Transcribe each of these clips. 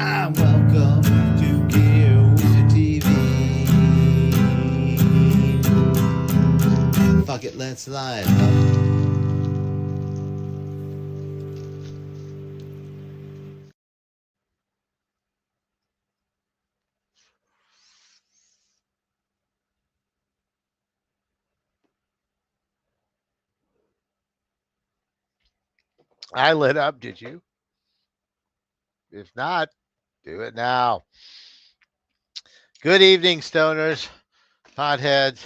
Welcome to Gear TV. Fuck it, let's slide. I lit up, did you? If not, do it now. Good evening, stoners, potheads,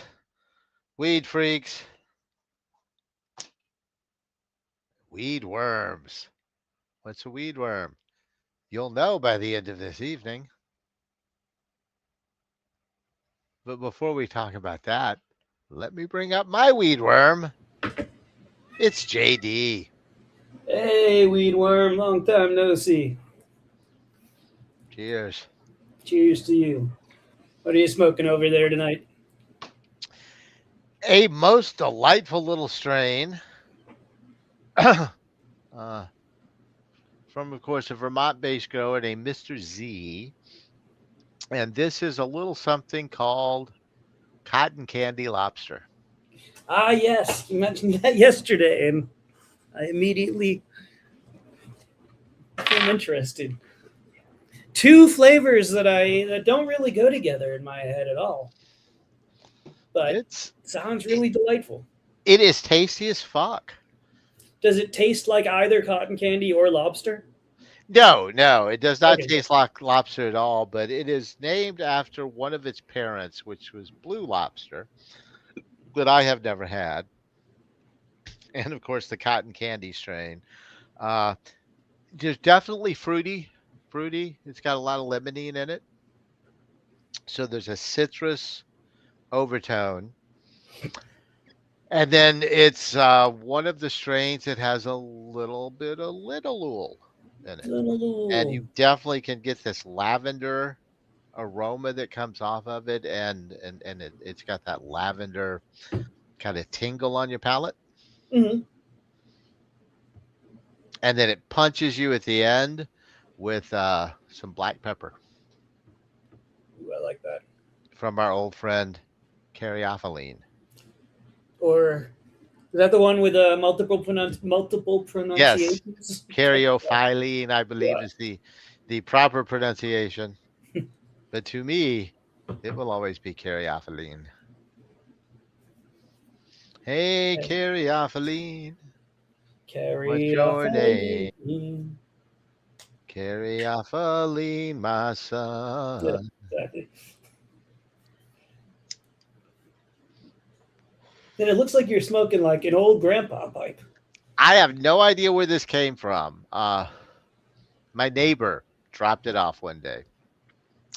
weed freaks, weed worms. What's a weed worm? You'll know by the end of this evening. But before we talk about that, let me bring up my weed worm. It's JD. Hey, weed worm, long time no see. Cheers. Cheers to you. What are you smoking over there tonight? A most delightful little strain uh, from, of course, a Vermont based grower named Mr. Z. And this is a little something called cotton candy lobster. Ah, yes, you mentioned that yesterday, and I immediately became interested. Two flavors that don't really go together in my head at all, but It's sounds it, really delightful. it is tasty as fuck. Does it taste like either cotton candy or lobster? No, no, it does not Okay, good. taste like lobster at all, but it is named after one of its parents, which was blue lobster, that I have never had, and of course the cotton candy strain. Uh, just definitely fruity. It's got a lot of limonene in it, so there's a citrus overtone. And then it's one of the strains that has a little bit of linalool in it. And Ooh, you definitely can get this lavender aroma that comes off of it, and it's got that lavender kind of tingle on your palate, mm-hmm. and then it punches you at the end with some black pepper Ooh, I like that. from our old friend caryophyllene. Or is that the one with multiple Yes, pronunciations? caryophyllene, I believe, Yeah. is the proper pronunciation, but to me, it will always be caryophyllene. Hey, caryophyllene, what's Carried off your a name? lean. Caryophyllene, my Yeah, son. exactly. Then it looks like you're smoking like an old grandpa pipe. I have no idea where this came from. My neighbor dropped it off one day.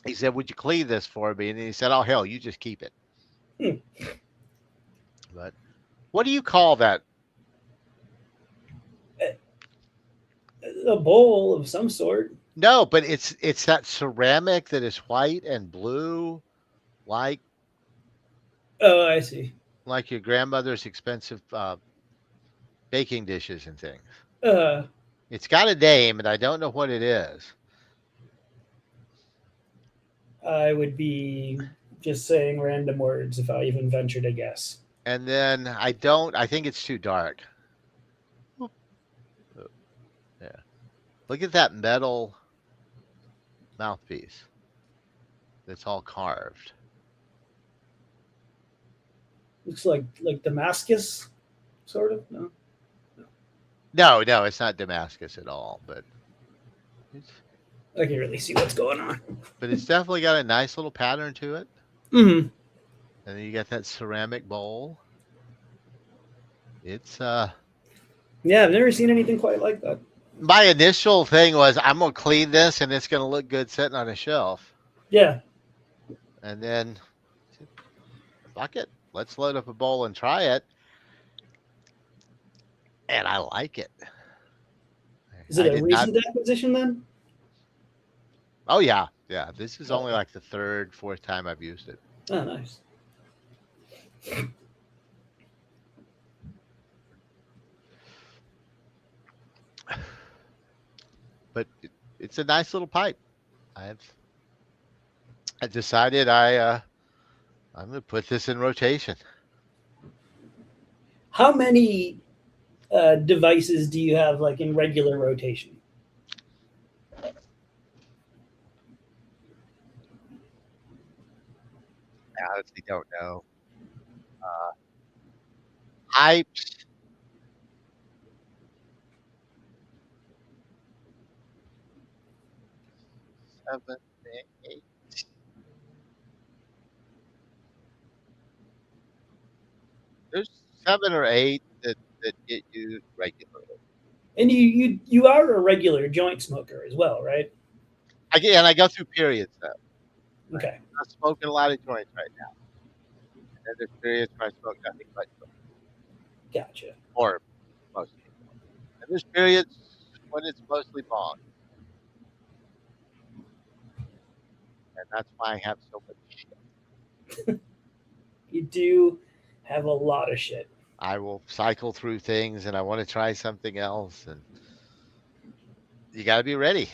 He said, "Would you clean this for me?" And he said, "Oh hell, you just keep it." Hmm. But what do you call that? A bowl of some sort. No, but it's that ceramic that is white and blue, like Oh, I see. like your grandmother's expensive baking dishes and things. Uh, It's got a name, and I don't know what it is. I would be just saying random words if I even ventured a guess. And then I don't. I think it's too dark. Oop, oop, yeah. Look at that metal mouthpiece. That's all carved. Looks like Damascus, sort of. No, No, no, it's not Damascus at all, it's I can't really see what's going on. but it's definitely got a nice little pattern to it. Hmm. And then you got that ceramic bowl. It's Yeah, I've never seen anything quite like that. my initial thing was I'm gonna clean this and it's gonna look good sitting on a shelf. Yeah, And then fuck it. Let's load up a bowl and try it. And I like it. is it I a did not recent acquisition then? oh yeah. Yeah. This is only Okay. like the third, fourth time I've used it. Oh, nice. But it's a nice little pipe. I decided I'm going to put this in rotation. How many devices do you have like in regular rotation? I honestly don't know. Hypes. Seven, eight. There's 7 or 8 that get used regularly. And you are a regular joint smoker as well, right? I go through periods though. Okay, I'm smoking a lot of joints right now. And then there's periods where I smoke nothing but joints, gotcha. or mostly. And there's periods when it's mostly bong, and that's why I have so much shit. You do have a lot of shit. I will cycle through things, and I want to try something else, and you got to be ready.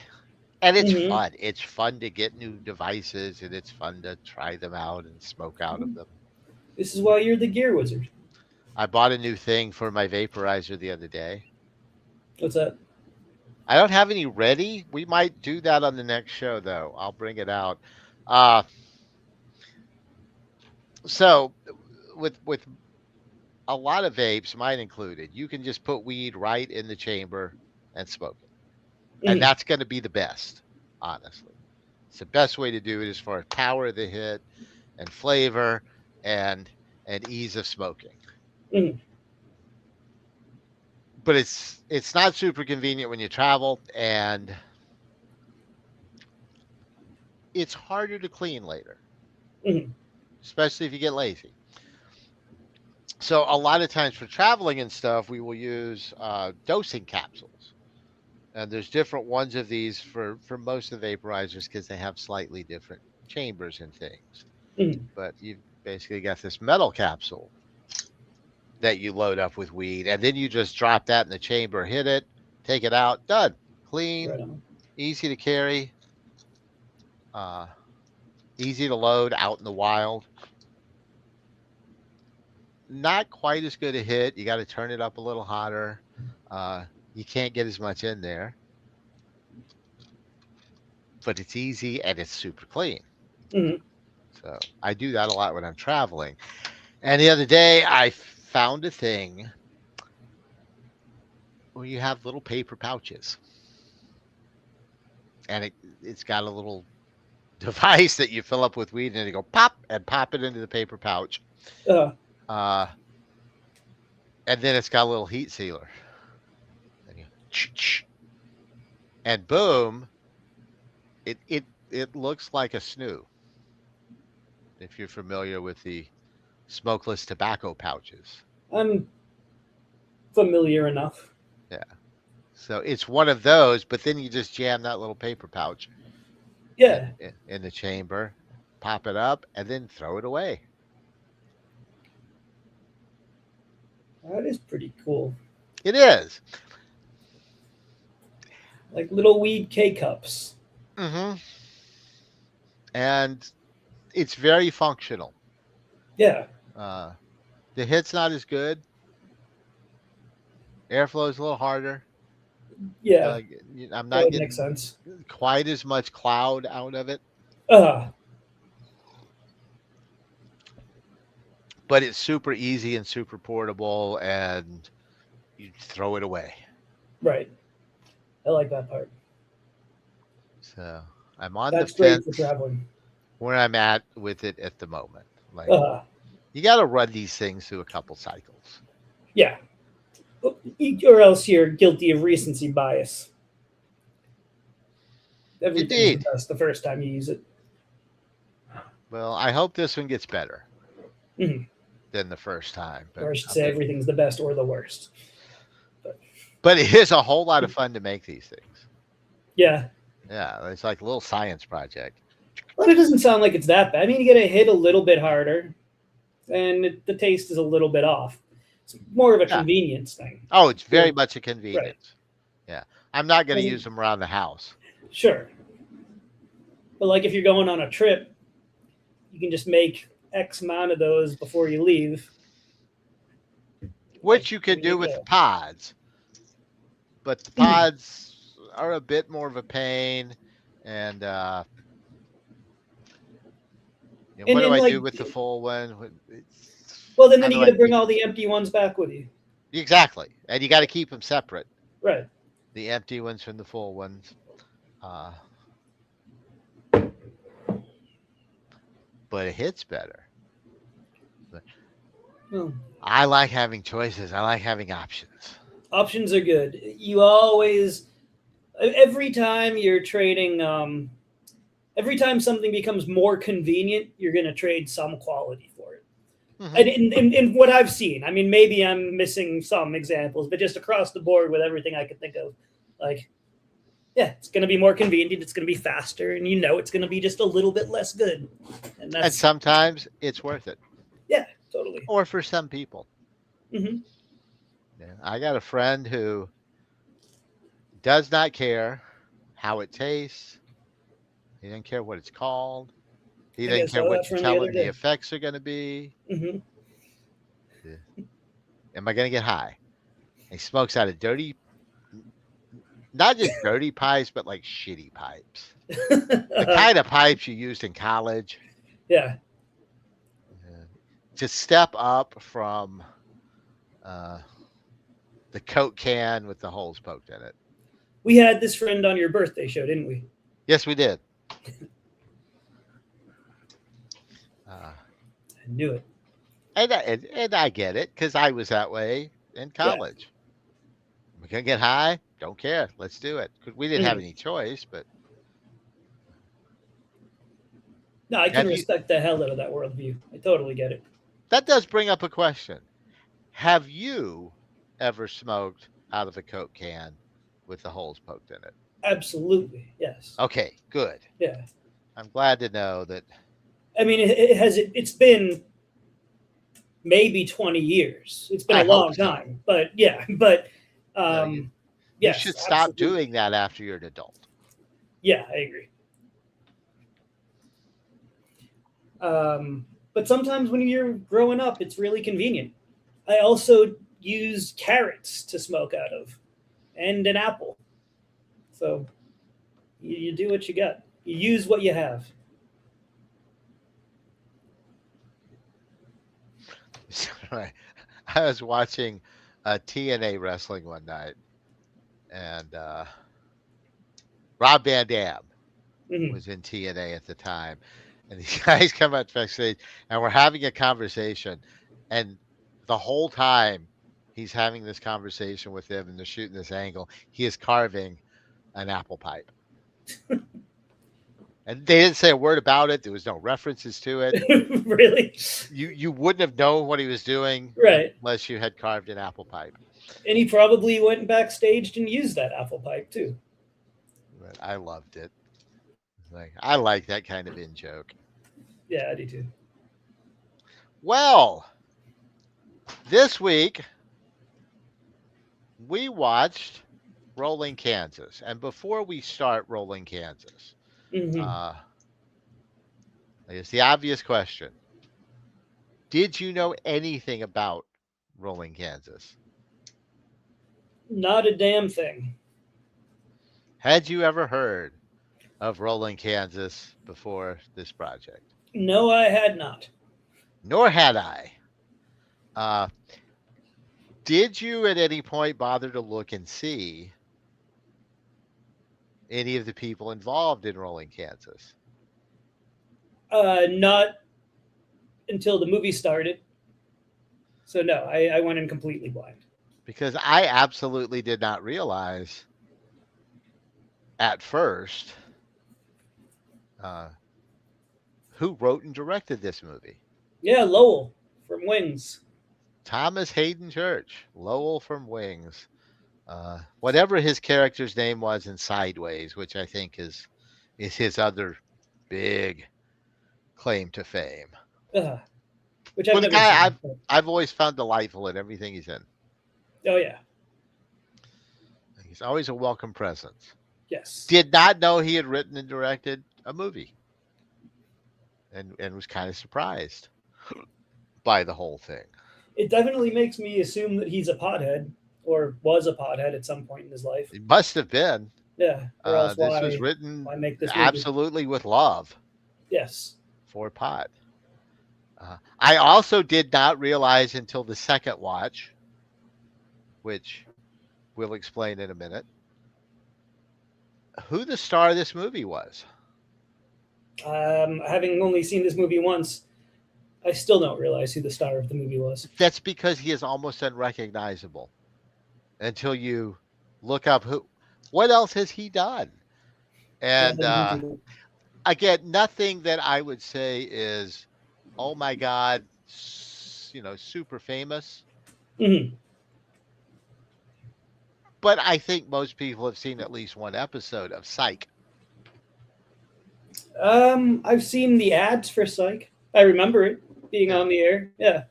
And it's Mhm. fun. It's fun to get new devices, and it's fun to try them out and smoke out of them. This is why you're the gear wizard. I bought a new thing for my vaporizer the other day. What's that? I don't have any ready. We might do that on the next show, though. I'll bring it out. Uh, so with a lot of vapes, mine included, you can just put weed right in the chamber and smoke it, and Mhm. that's going to be the best. Honestly, it's the best way to do it as far as power of the hit and flavor and ease of smoking. Mhm. But it's not super convenient when you travel, and it's harder to clean later, Mhm. especially if you get lazy. So a lot of times for traveling and stuff, we will use dosing capsules, and there's different ones of these for most of the vaporizers because they have slightly different chambers and things. Mhm. But you've basically got this metal capsule that you load up with weed, and then you just drop that in the chamber, hit it, take it out, done, clean, Right on. easy to carry, uh, easy to load out in the wild. Not quite as good a hit. You got to turn it up a little hotter. Uh, you can't get as much in there, but it's easy and it's super clean. Mhm. So I do that a lot when I'm traveling. And the other day I found a thing where you have little paper pouches, and it's got a little device that you fill up with weed, and you go pop and pop it into the paper pouch. Uh, Uh, and then it's got a little heat sealer. And, and boom, it looks like a snoo. If you're familiar with the smokeless tobacco pouches. I'm familiar enough. Yeah. So it's one of those, but then you just jam that little paper pouch Yeah, in the chamber, pop it up, and then throw it away. that is pretty cool. It is. Like little weed K cups. Hmm. And it's very functional. Yeah, Uh, the hit's not as good. Airflow is a little harder. yeah, I'm that not would make getting sense. quite as much cloud out of it, Uh, but it's super easy and super portable, and you throw it away. right. I like that part. So I'm on the That's great for fence traveling. where I'm at with it at the moment. Like Uh, you got to run these things through a couple cycles. yeah. Or else you're guilty of recency bias. Everything's the Indeed. best the first time you use it. Well, I hope this one gets better Mhm. than the first time, Or I should say everything's the best or the worst. but it is a whole lot of fun to make these things. Yeah. Yeah, it's like a little science project. But it doesn't sound like it's that bad. I mean, you get to hit a little bit harder, and the taste is a little bit off. It's more of a Yeah. convenience thing. Oh, it's very Yeah. much a convenience. Yeah. I'm not going to use them around the house. Sure. But like if you're going on a trip, you can just make X amount of those before you leave. Which you There could do with go. pods, but the pods are a bit more of a pain. And what do And I like, do with the full one? well, then How you do got I to bring keep all the empty ones back with you. exactly? And you got to keep them separate. Right. The empty ones from the full ones. Uh, but it hits better. Well, I like having choices. I like having options. options are good. You always, every time you're trading, every time something becomes more convenient, you're going to trade some quality for it. Mhm. And in what I've seen, I mean, maybe I'm missing some examples, but just across the board with everything I could think of, like, yeah, it's going to be more convenient. It's going to be faster, and it's going to be just a little bit less good. And And that's, sometimes it's worth it, yeah, totally. or for some people. Hmm. Yeah, I got a friend who does not care how it tastes. He doesn't care what it's called. He I doesn't guess care saw what that you from the tell other him the day. effects are going to be. Hmm. Yeah. Am I going to get high? He smokes out of dirty, not just dirty pipes, but like shitty pipes. The kind of pipes you used in college. Yeah. Yeah. To step up from uh, the Coke can with the holes poked in it. We had this friend on your birthday show, didn't we? Yes, we did. I knew it. And I get it because I was that way in Yeah. college. We're going to get high. Don't care. Let's do it. 'Cause we didn't have Mhm. any choice, but No, I can have you, respect the hell out of that worldview. I totally get it. that does bring up a question. Have you ever smoked out of a Coke can with the holes poked in it? Absolutely. Yes. Okay, good. Yeah. I'm glad to know that. I mean, it's been maybe 20 years. It's been I a hope long so. time, but yeah, but No, you yes, should stop absolutely. doing that after you're an adult. Yeah, I agree. But sometimes when you're growing up, it's really convenient. I also use carrots to smoke out of, and an apple. So you do what you got. You use what you have. I was watching TNA wrestling one night, and Rob Van Dam Mhm. was in TNA at the time, and these guys come up backstage, and we're having a conversation, and the whole time he's having this conversation with them, and they're shooting this angle, he is carving an apple pipe. And they didn't say a word about it. There was no references to it. Really? You wouldn't have known what he was doing Right. unless you had carved an apple pipe. And he probably went backstage and used that apple pipe too. But I loved it. Like I like that kind of in joke. Yeah, I do too. Well, this week we watched Rolling Kansas, and before we start Rolling Kansas, Hmm. I guess the obvious question: did you know anything about Rolling Kansas? Not a damn thing. Had you ever heard of Rolling Kansas before this project? No, I had not. Nor had I. Uh, did you at any point bother to look and see any of the people involved in Rolling Kansas? Not until the movie started. So no, I went in completely blind. Because I absolutely did not realize at first uh, who wrote and directed this movie. Yeah, Lowell from Wings. Thomas Hayden Church, Lowell from Wings. Whatever his character's name was in Sideways, which I think is his other big claim to fame. Which I've But the never guy seen. I've always found delightful in everything he's in. Oh yeah. He's always a welcome presence. Yes. Did not know he had written and directed a movie, and was kind of surprised by the whole thing. It definitely makes me assume that he's a pothead or was a pothead at some point in his life. It must have been. Yeah, or else This was written why make this movie? absolutely with love Yes. for pot. I also did not realize until the second watch, which we'll explain in a minute, who the star of this movie was. Having only seen this movie once, I still don't realize who the star of the movie was. That's because he is almost unrecognizable until you look up what else has he done. And again, nothing that I would say is, oh my God, super famous. Mhm. But I think most people have seen at least one episode of Psych. I've seen the ads for Psych. I remember it being on the air. Yeah.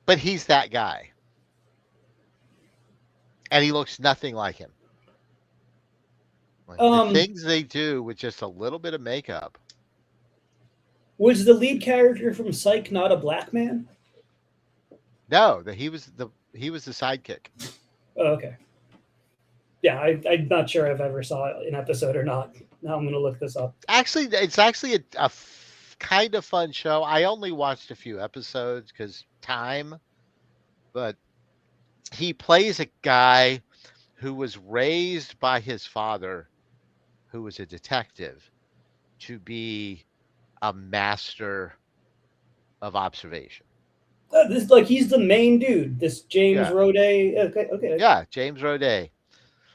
But he's that guy. And he looks nothing like him. Like the things they do with just a little bit of makeup. Was the lead character from Psych not a black man? No, he was the sidekick. Oh, okay. Yeah, I'm not sure I've ever saw an episode or not. Now I'm going to look this up. Actually, it's actually a kind of fun show. I only watched a few episodes because time, but he plays a guy who was raised by his father, who was a detective, to be a master of observation. This he's the main dude. This James Roday. Okay. Yeah, James Roday.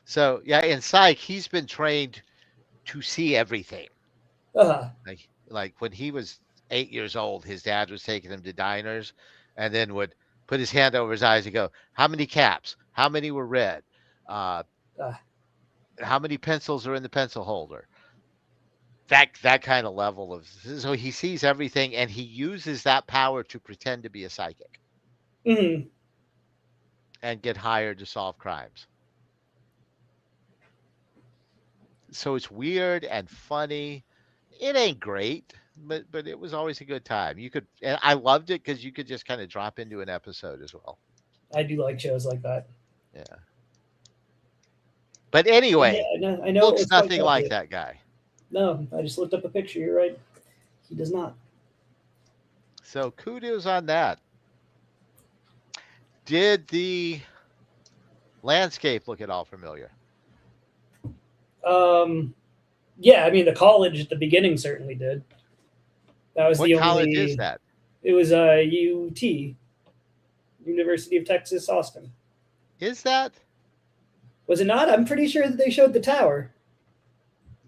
So yeah, in Psych, he's been trained to see everything. Like when he was 8 years old, his dad was taking him to diners, and then would put his hand over his eyes and go, "How many caps? How many were red? How many pencils are in the pencil holder?" That kind of level of, so he sees everything, and he uses that power to pretend to be a psychic and get hired to solve crimes. So it's weird and funny. It ain't great, but it was always a good time. And I loved it because you could just kind of drop into an episode as well. I do like shows like that. Yeah. But anyway, I know looks nothing like that guy. No, I just looked up a picture. You're right. He does not. So kudos on that. Did the landscape look at all familiar? Yeah, I mean the college at the beginning certainly did. That was What college is that? It was UT, University of Texas, Austin. Is that? Was it not? I'm pretty sure that they showed the tower.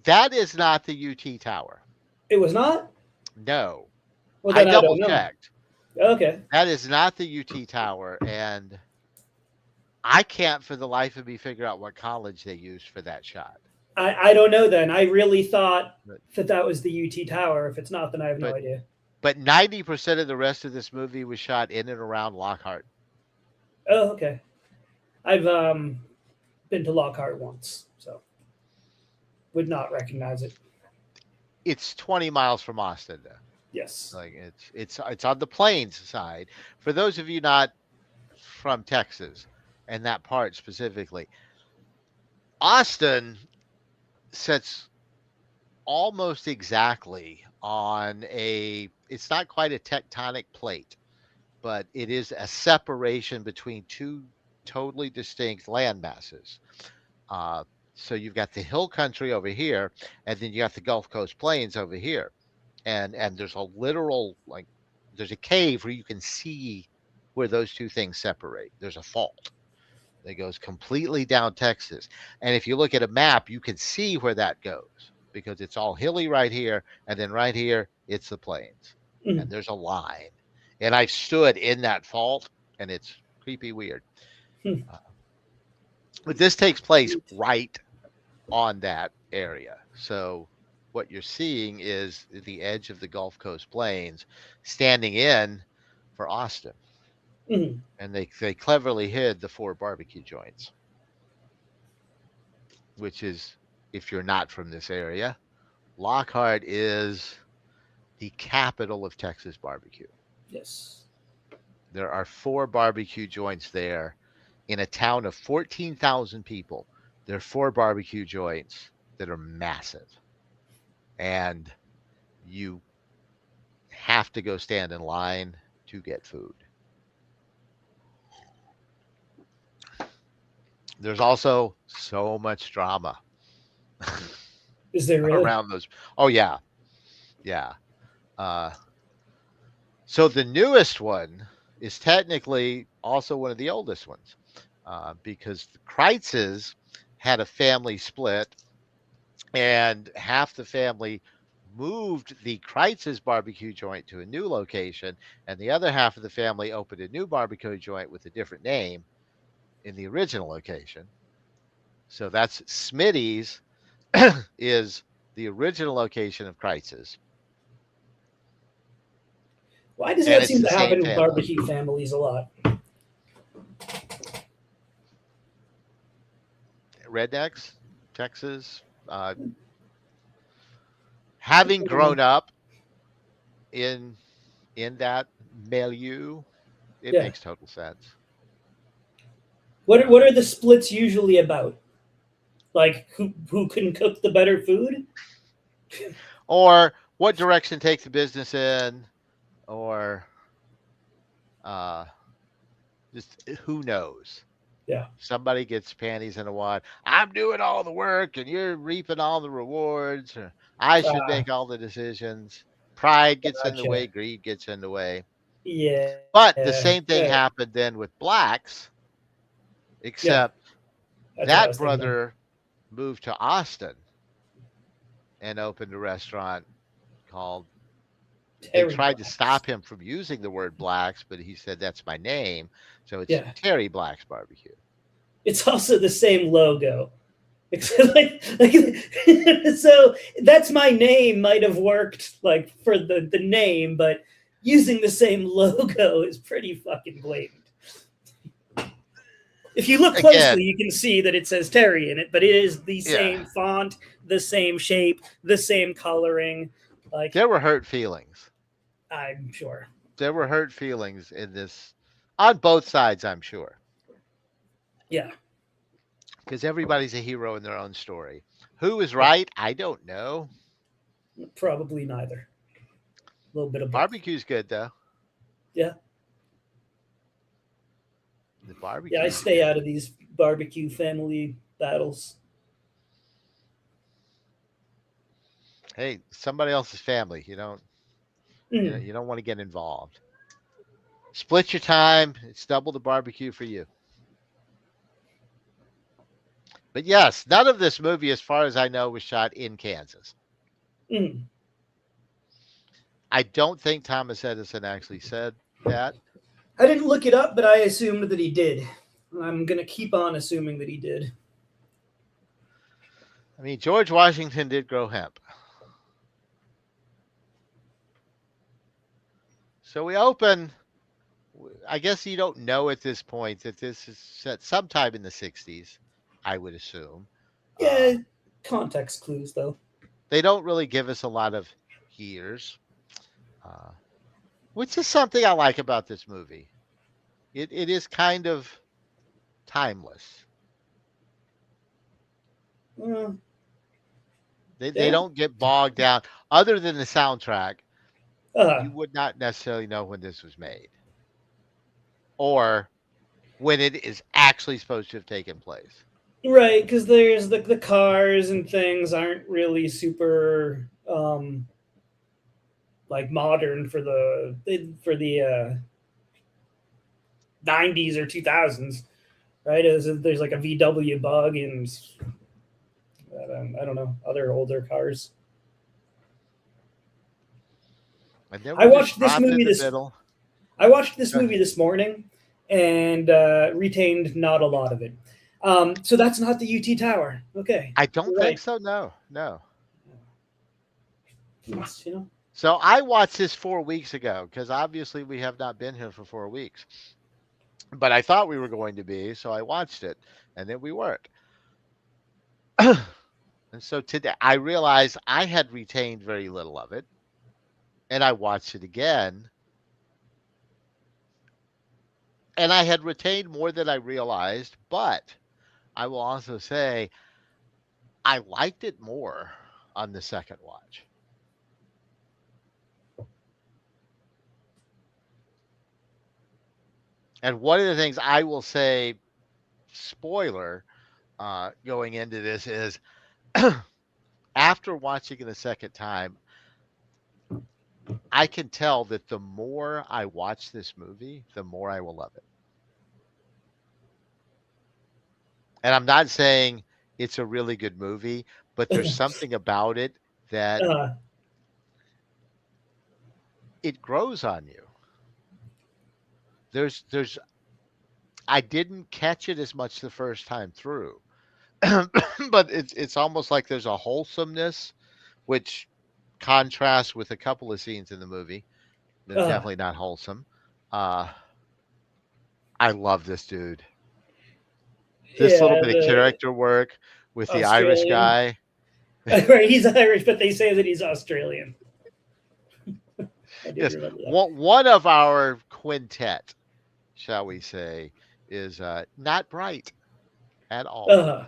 That is not the UT tower. It was not? No. Well, I double checked. Okay. That is not the UT tower, and I can't for the life of me figure out what college they used for that shot. I don't know then. I really thought that was the UT tower. If it's not, then I have no idea. But 90% of the rest of this movie was shot in and around Lockhart. Oh, okay. I've been to Lockhart once, so would not recognize it. It's 20 miles from Austin, though. Yes. Like it's on the plains side. For those of you not from Texas and that part specifically, Austin sits almost exactly on it's not quite a tectonic plate, but it is a separation between two totally distinct land masses. So you've got the hill country over here, and then you got the Gulf Coast Plains over here. And there's a literal, there's a cave where you can see where those two things separate. There's a fault that goes completely down Texas. And if you look at a map, you can see where that goes because it's all hilly right here. And then right here, it's the plains. Mm-hmm. And there's a line. And I've stood in that fault, and it's creepy weird. But this takes place right on that area. So what you're seeing is the edge of the Gulf Coast Plains standing in for Austin. Mm-hmm. And they cleverly hid the 4 barbecue joints, which is, if you're not from this area, Lockhart is the capital of Texas barbecue. Yes. There are 4 barbecue joints there in a town of 14,000 people. There are 4 barbecue joints that are massive. And you have to go stand in line to get food. There's also so much drama Is there really? around those. Oh yeah, yeah. Uh, so the newest one is technically also one of the oldest ones because the Kreitzes had a family split, and half the family moved the Kreitz's barbecue joint to a new location, and the other half of the family opened a new barbecue joint with a different name in the original location. So that's Smitty's is the original location of Kreitz's, Why does and that it's seem the to same happen with family. barbecue families a lot? Rednecks, Texas. Having grown up in that milieu, it Yeah. makes total sense. What are the splits usually about? Like who can cook the better food? Or what direction take the business in, or uh, just who knows. Yeah. Somebody gets panties in a wad. I'm doing all the work and you're reaping all the rewards. Or I should Ah, make all the decisions. Pride gets in the gotcha. way, greed gets in the way. Yeah. But the same Yeah. thing happened then with blacks, Yeah. except That's what I that was thinking of. brother moved to Austin and opened a restaurant called, they Terry tried to Blacks. stop him from using the word blacks, but he said that's my name. So it's Yeah. Terry Black's Barbecue. It's also the same logo. Except so that's my name might have worked like for the name, but using the same logo is pretty fucking blatant. If you look closely, Again, you can see that it says Terry in it, but it is the yeah, same font, the same shape, the same coloring. Like, there were hurt feelings. I'm sure. There were hurt feelings in this on both sides, I'm sure, Yeah. because everybody's a hero in their own story. Who is Yeah. right? I don't know. Probably neither. A little bit of both. Barbecue's good though. Yeah. The Yeah, I barbecue's stay good. out of these barbecue family battles. Hey, somebody else's family. Mm. You don't want to get involved. Split your time. It's double the barbecue for you. But yes, none of this movie, as far as I know, was shot in Kansas. Mm. I don't think Thomas Edison actually said that. I didn't look it up, but I assumed that he did. I'm gonna keep on assuming that he did. I mean, George Washington did grow hemp. So we open. I guess you don't know at this point that this is set sometime in the 60s, I would assume. Uh, Yeah, context clues though. they don't really give us a lot of years, uh, which is something I like about this movie. It is kind of timeless. Uh, They yeah. don't get bogged down. Other than the soundtrack, Uh, you would not necessarily know when this was made or when it is actually supposed to have taken place. right, because there's the cars and things aren't really super like modern for the 90s or 2000s, right? There's like a VW bug and I don't know other older cars. And then I we're just watched this dropped in movie the this middle. I watched this Go movie ahead. this morning and retained not a lot of it. So that's not the UT Tower. Okay, I don't you're think right. so. No, no. It's, you know, So I watched this 4 weeks ago because obviously we have not been here for 4 weeks. But I thought we were going to be, so I watched it, and then we weren't. And so today I realized I had retained very little of it, and I watched it again, and I had retained more than I realized, but I will also say I liked it more on the second watch. And one of the things I will say, spoiler, going into this is after watching it a second time, I can tell that the more I watch this movie, the more I will love it. And I'm not saying it's a really good movie, but there's something about it that Uh, it grows on you. There's I didn't catch it as much the first time through. But it's almost like there's a wholesomeness which contrasts with a couple of scenes in the movie. They're uh, definitely not wholesome. Uh, I love this dude. This little yeah, bit of the character work with the Irish Australian. guy. Right, he's Irish, but they say that he's Australian. I did Yes, remember that. one of our quintet, shall we say, is not bright at all, Uh,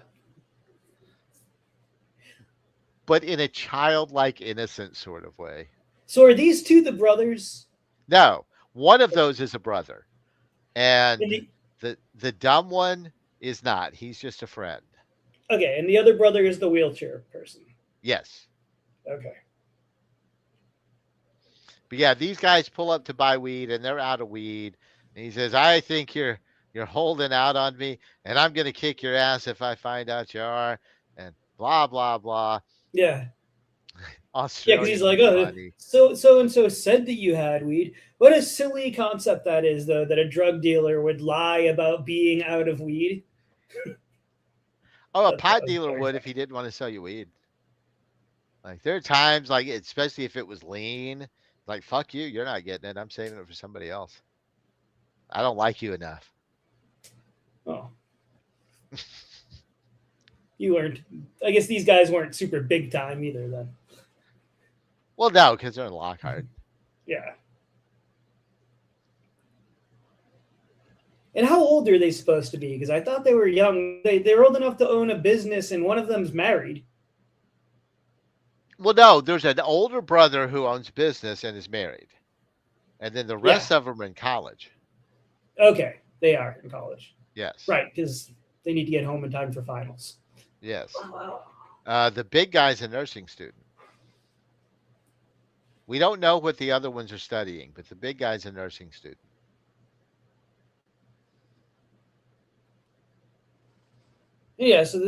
but in a childlike, innocent sort of way. so are these two the brothers? No, one of those is a brother, And and the, the dumb one is not. He's just a friend. okay, and the other brother is the wheelchair person. Yes. Okay. But yeah, these guys pull up to buy weed and they're out of weed. And he says, "I think you're holding out on me, and I'm gonna kick your ass if I find out you are." And blah blah blah. Yeah. Yeah, because he's Australians like, are oh, funny. so and so said that you had weed. What a silly concept that is, though, that a drug dealer would lie about being out of weed. Oh, a That pot was dealer very would if he didn't want to sell you weed. Like there are times, like especially if it was lean, like fuck you, you're not getting it. I'm saving it for somebody else. I don't like you enough. funny. Oh, you weren't. I guess these guys weren't super big time either. Then, Well, no, because they're in Lockhart. yeah. And how old are they supposed to be? Because I thought they were young. They're old enough to own a business, and one of them's married. Well, no, there's an older brother who owns business and is married, and then the Yeah. rest of them are in college. Okay, they are in college, Yes, right? Because they need to get home in time for finals. yes. Wow. The big guy's a nursing student. We don't know what the other ones are studying, but the big guy's a nursing student. Yeah. So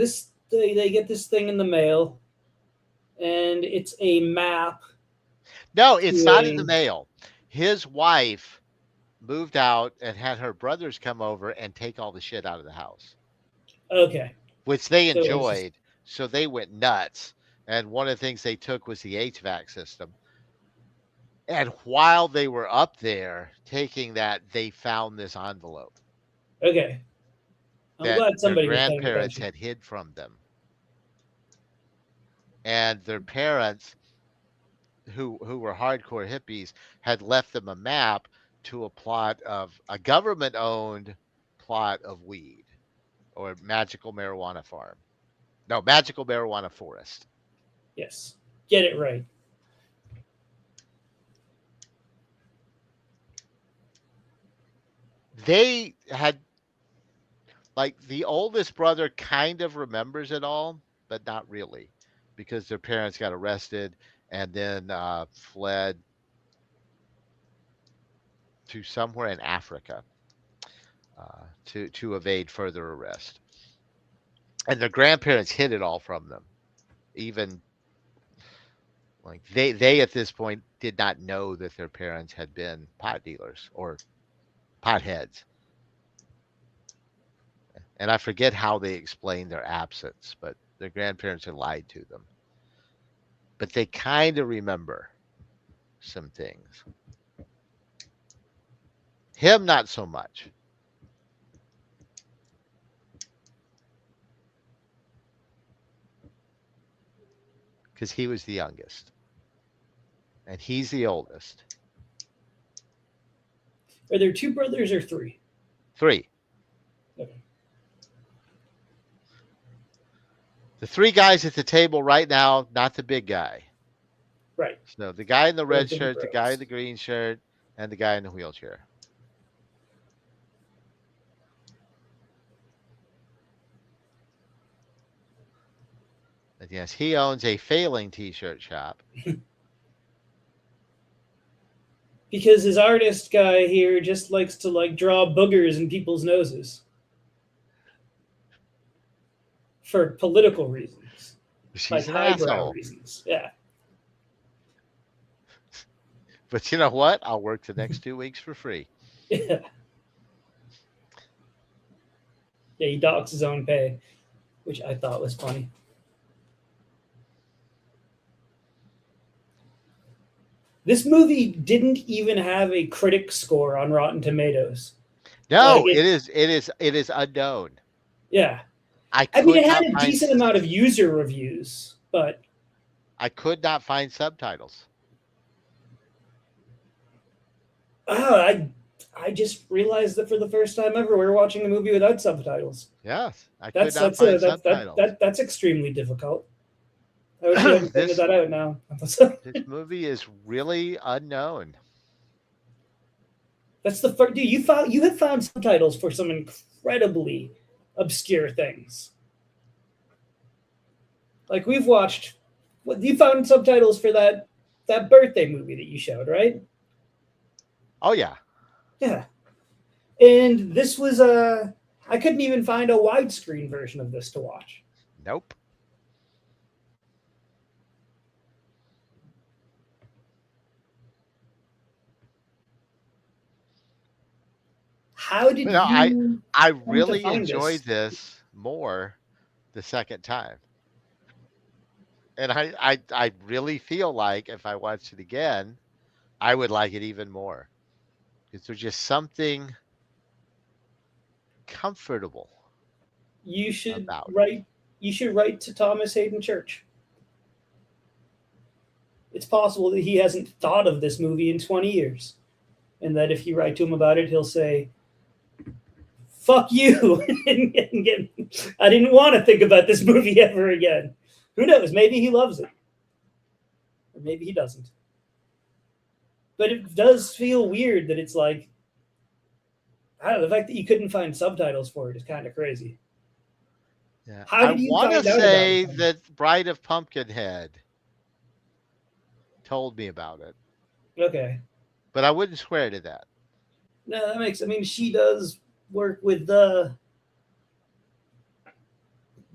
they get this thing in the mail, and it's a map. No, it's not in the to mail. His wife moved out and had her brothers come over and take all the shit out of the house, Okay. which they So it's just enjoyed. So they went nuts. And one of the things they took was the HVAC system. And while they were up there taking that, they found this envelope okay. I'm that glad their somebody was paying grandparents attention. had hid from them. And their parents, who were hardcore hippies, had left them a map to a plot of a government owned plot of weed or magical marijuana farm. No, magical marijuana forest. Yes. Get it right. They had, like, the oldest brother kind of remembers it all, but not really because their parents got arrested and then fled to somewhere in Africa to evade further arrest. And their grandparents hid it all from them. Even like they at this point did not know that their parents had been pot dealers or potheads. And I forget how they explained their absence, but their grandparents had lied to them. But they kind of remember some things. Him, not so much. because he was the youngest. And he's the oldest. Are there 2 brothers or 3? 3. Okay. The 3 guys at the table right now, not the big guy. Right. So the guy in the red Those are the shirt, the guy in bros. the green shirt, and the guy in the wheelchair. And yes, he owns a failing t-shirt shop. Because his artist guy here just likes to like draw boogers in people's noses for political reasons, She's like an highbrow asshole. reasons. Yeah. But you know what? I'll work the next 2 weeks for free. Yeah. Yeah, he docks his own pay, which I thought was funny. This movie didn't even have a critic score on Rotten Tomatoes. No, Like, it is unknown. Yeah. I I mean, could it had not a find decent amount of user reviews, but I could not find subtitles. I just realized that for the first time ever, we were watching a movie without subtitles. Yes, I could That's not find subtitles. that's extremely difficult. I wish you hadn't pointed This- that out now. This movie is really unknown. That's the first. Dude, you have found subtitles for some incredibly obscure things. Like we've watched. What you found subtitles for that birthday movie that you showed, right? Oh yeah. Yeah. And this was I couldn't even find a widescreen version of this to watch. Nope. How did No, you I to really find enjoyed this? this more the second time. And I really feel like if I watched it again, I would like it even more. Because there's just something comfortable. You should About. write to Thomas Hayden Church. It's possible that he hasn't thought of this movie in 20 years. And that if you write to him about it, he'll say, fuck you. I didn't want to think about this movie ever again. Who knows? Maybe he loves it. Or maybe he doesn't. But it does feel weird that it's like, I don't know, the fact that you couldn't find subtitles for it is kind of crazy. Yeah. How I did you want to find out about say it? that Bride of Pumpkinhead told me about it, Okay. but I wouldn't swear to that. No, that makes, I mean, she does work with the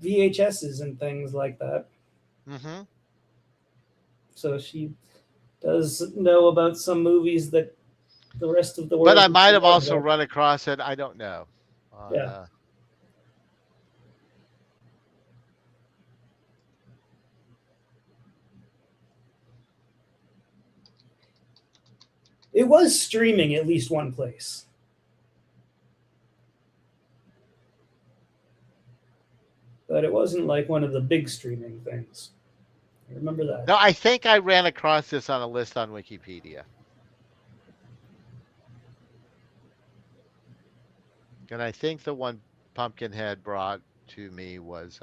VHSs and things like that. Mm-hmm. So she does know about some movies that the rest of the world. But I doesn't might have know also about. run across it. I don't know. Yeah. It was streaming at least one place. But it wasn't like one of the big streaming things. I remember that. No, I think I ran across this on a list on Wikipedia. And I think the one Pumpkinhead brought to me was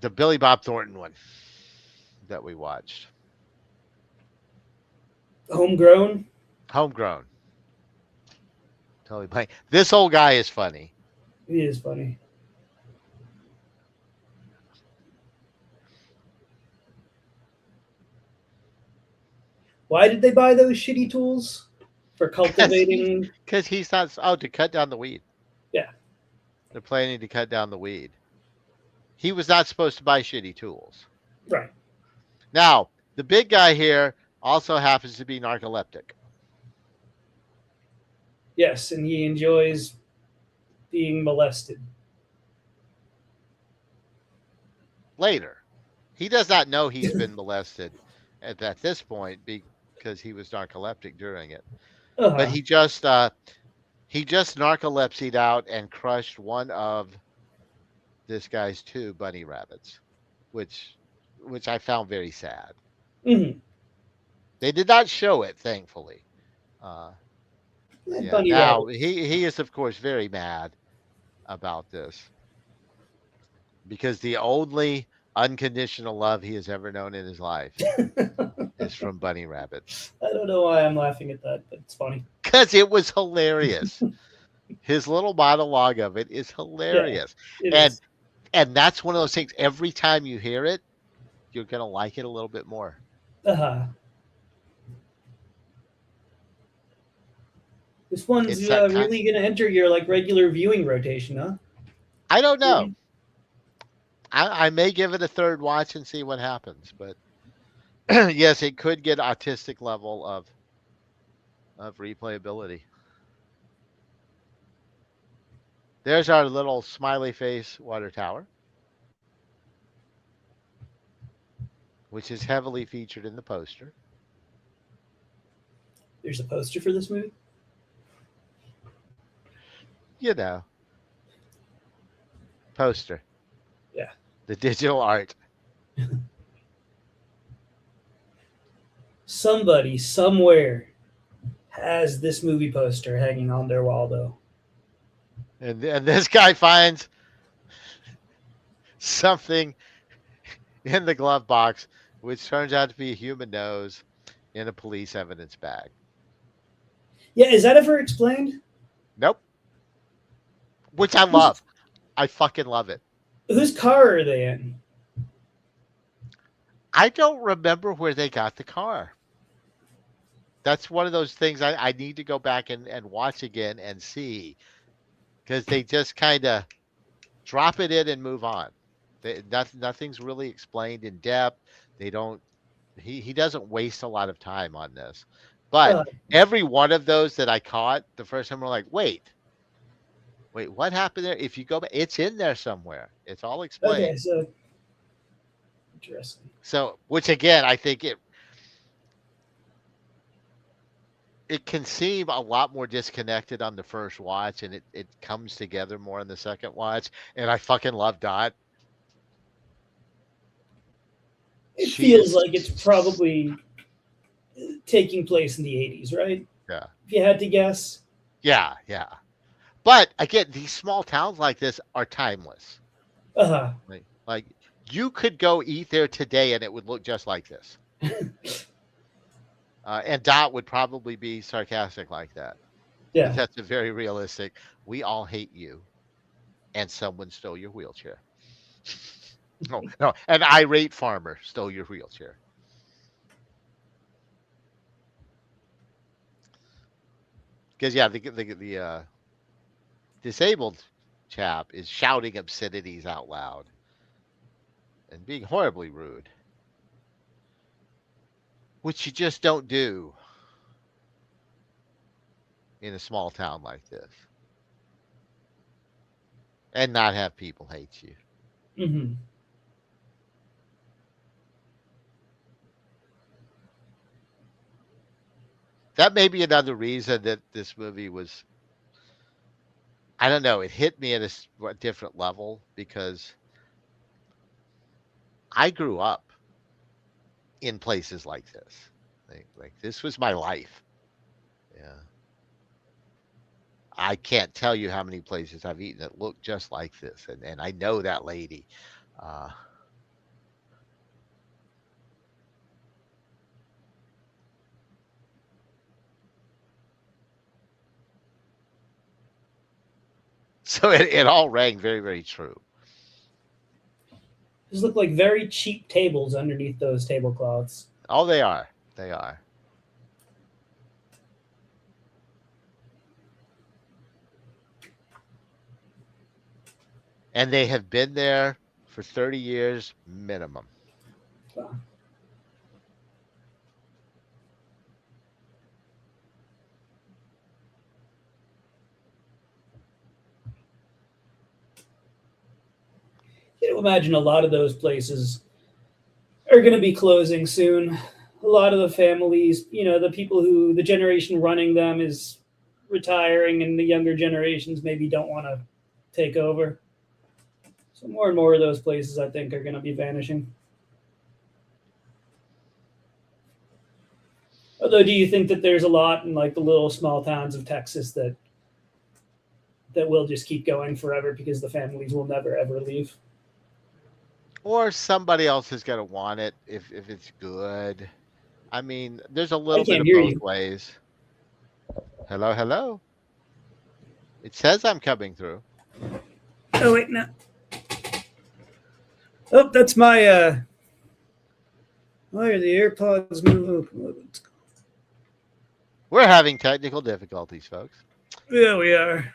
the Billy Bob Thornton one that we watched. Homegrown. Homegrown. Totally blank. This old guy is funny. He is funny. Why did they buy those shitty tools? For cultivating. Because he's not. Oh, to cut down the weed. Yeah. They're planning to cut down the weed. He was not supposed to buy shitty tools. Right. Now, the big guy here also happens to be narcoleptic. Yes, and he enjoys being molested. Later, he does not know he's been molested at this point because he was narcoleptic during it. Uh-huh. But he just narcolepsied out and crushed one of this guy's two bunny rabbits, which I found very sad. Hmm. They did not show it, thankfully. Uh, but yeah, Bunny now rabbit. he is of course very mad about this because the only unconditional love he has ever known in his life is from bunny rabbits. I don't know why I'm laughing at that, but it's funny. Because it was hilarious. His little monologue of it is hilarious. It and is. and that's one of those things, every time you hear it, you're gonna like it a little bit more. Uh-huh. This one's It's that really going to enter your like regular viewing rotation, huh? I don't know. I may give it a third watch and see what happens, but yes, it could get autistic level of replayability. There's our little smiley face water tower, which is heavily featured in the poster. There's a poster for this movie. You know, poster. Yeah. The digital art. Somebody somewhere has this movie poster hanging on their wall, though. And this guy finds something in the glove box, which turns out to be a human nose in a police evidence bag. Yeah, is that ever explained? Nope. Which I love. I fucking love it. Whose car are they in? I don't remember where they got the car. That's one of those things I need to go back and watch again and see. Because they just kind of drop it in and move on. Nothing's really explained in depth. They don't. He doesn't waste a lot of time on this. But every one of those that I caught the first time, we're like, wait, what happened there? If you go back, it's in there somewhere. It's all explained. Okay, so interesting. So, which again, I think it can seem a lot more disconnected on the first watch, and it comes together more on the second watch. And I fucking love Dot. It feels like it's probably taking place in the 80s, right? Yeah. If you had to guess. Yeah. But again, these small towns like this are timeless. Uh-huh. Like you could go eat there today and it would look just like this. And Dot would probably be sarcastic like that. Yeah. But that's a very realistic. We all hate you, and someone stole your wheelchair. No, an irate farmer stole your wheelchair. Because yeah, the disabled chap is shouting obscenities out loud and being horribly rude, which you just don't do in a small town like this, and not have people hate you. Mm-hmm. That may be another reason that this movie was, I don't know, it hit me at a different level because I grew up in places like this. Like this was my life. Yeah. I can't tell you how many places I've eaten that look just like this. And I know that lady. So it all rang very, very true. These look like very cheap tables underneath those tablecloths. Oh, they are. They are. And they have been there for 30 years minimum. Wow. You know, imagine a lot of those places are going to be closing soon. A lot of the families, you know, the people who the generation running them is retiring, and the younger generations maybe don't want to take over. So more and more of those places, I think, are going to be vanishing. Although, do you think that there's a lot in like the little small towns of Texas that will just keep going forever because the families will never ever leave? Or somebody else is going to want it if it's good. I mean, there's a I little bit can't of hear both you. ways. Hello, hello. It says I'm coming through. Oh wait, no. Oh, that's my. Why are the AirPods moving? We're having technical difficulties, folks. Yeah, we are.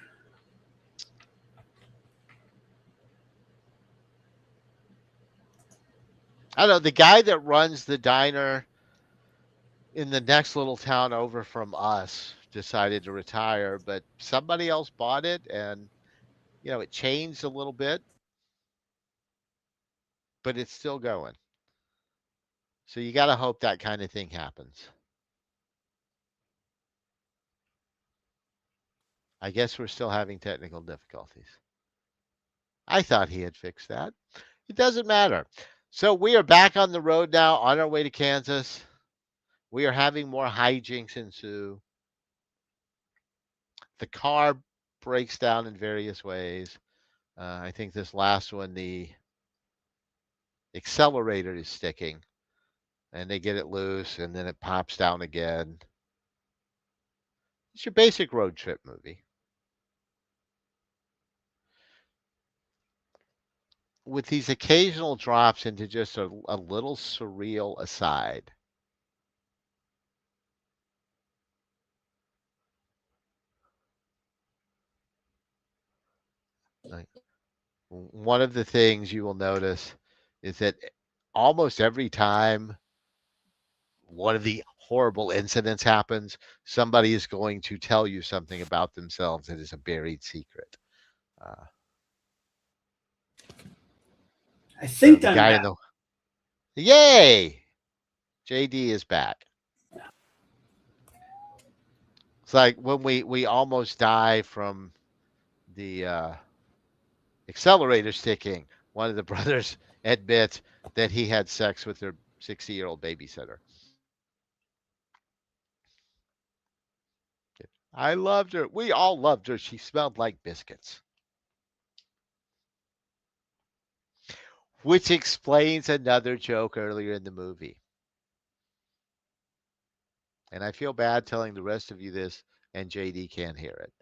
I don't know. The guy that runs the diner in the next little town over from us decided to retire, but somebody else bought it and, it changed a little bit, but it's still going. So you got to hope that kind of thing happens. I guess we're still having technical difficulties. I thought he had fixed that. It doesn't matter. So we are back on the road now on our way to Kansas. We are having more hijinks ensue. The car breaks down in various ways. I think this last one, the accelerator is sticking and they get it loose and then it pops down again. It's your basic road trip movie. With these occasional drops into just a little surreal aside. Like, one of the things you will notice is that almost every time one of the horrible incidents happens, somebody is going to tell you something about themselves that is a buried secret. I think the I'm guy back. in the Yay! JD is back. It's like when we almost die from the accelerator sticking. One of the brothers admits that he had sex with their 60-year-old babysitter. I loved her. We all loved her. She smelled like biscuits. Which explains another joke earlier in the movie. And I feel bad telling the rest of you this, and JD can't hear it.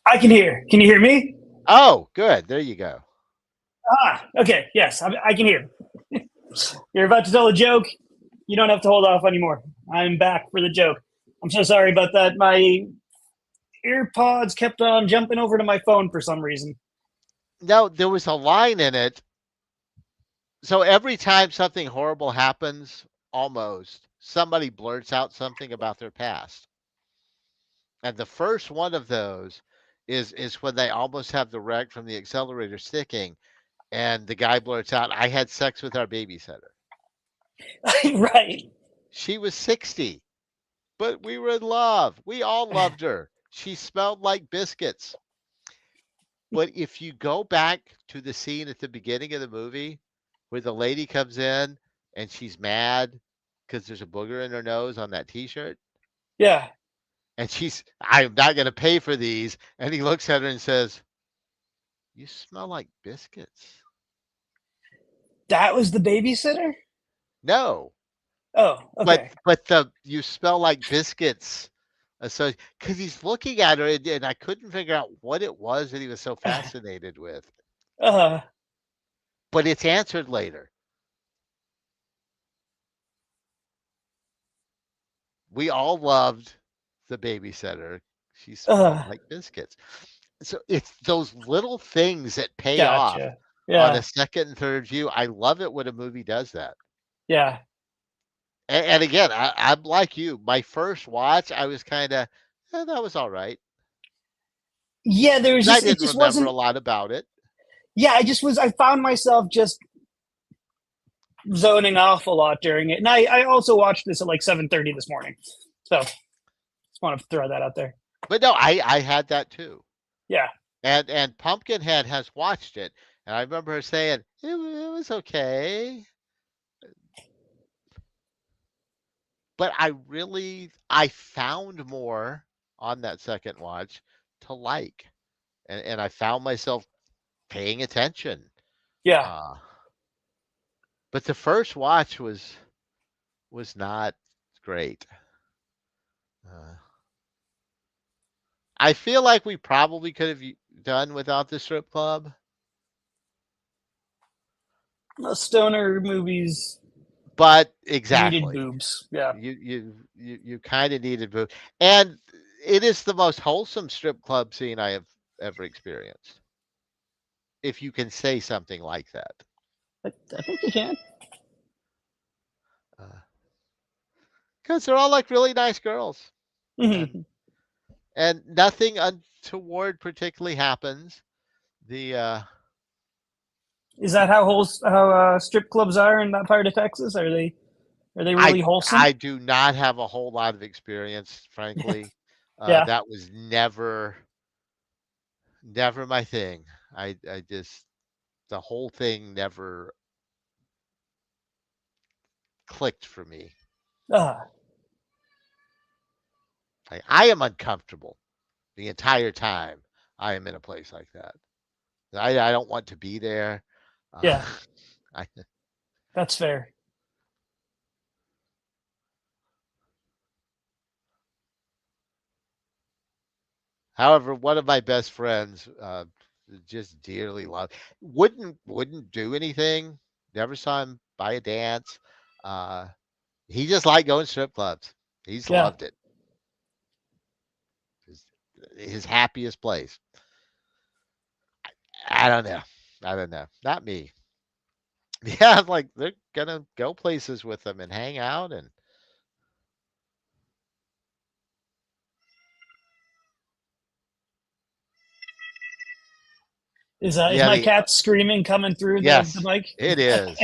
I can hear. Can you hear me? Oh, good. There you go. Okay. Yes, I can hear. You're about to tell a joke. You don't have to hold off anymore. I'm back for the joke. I'm so sorry about that. My AirPods kept on jumping over to my phone for some reason. No, there was a line in it. So every time something horrible happens, almost, somebody blurts out something about their past. And the first one of those is when they almost have the wreck from the accelerator sticking, and the guy blurts out, "I had sex with our babysitter." Right. She was 60, but we were in love. We all loved her. She smelled like biscuits. But if you go back to the scene at the beginning of the movie where the lady comes in and she's mad because there's a booger in her nose on that T-shirt, Yeah. and I'm not going to pay for these. And he looks at her and says, "You smell like biscuits." That was the babysitter? No, Oh, okay. but you smell like biscuits. So, because he's looking at her, and I couldn't figure out what it was that he was so fascinated with. Uh, But it's answered later. We all loved the babysitter. She smelled like biscuits. So it's those little things that pay off gotcha. on Yeah. a second and third view. I love it when a movie does that. Yeah. And again, I'm like you. My first watch, I was kind of, that was all right. Yeah, there was I just, it didn't just remember wasn't, a lot about it. yeah, I found myself just zoning off a lot during it. And I also watched this at like 7:30 this morning. So want to throw that out there. But no, I had that too. Yeah. And Pumpkinhead has watched it, and I remember her saying it was okay. But I found more on that second watch to like, and I found myself paying attention. Yeah. But the first watch was not great. I feel like we probably could have done without the strip club. Stoner movies But needed exactly, boobs. Yeah. you kind of needed boobs, and it is the most wholesome strip club scene I have ever experienced. If you can say something like that, I think you can. because they're all like really nice girls, Mhm. and nothing untoward particularly happens. The Is that how strip clubs are in that part of Texas? Are they really wholesome? I do not have a whole lot of experience, frankly. Yeah. That was never my thing. I just the whole thing never clicked for me. Ah, I am uncomfortable the entire time I am in a place like that. I don't want to be there. Yeah. I, that's fair. however, one of my best friends, just dearly loved, wouldn't do anything. Never saw him buy a dance. Uh, he just liked going to strip clubs. He's Yeah. loved it. His happiest place. I don't know. Not me. Yeah, like they're gonna go places with them and hang out and Is yeah, my cat screaming coming through yes, the mic? it is.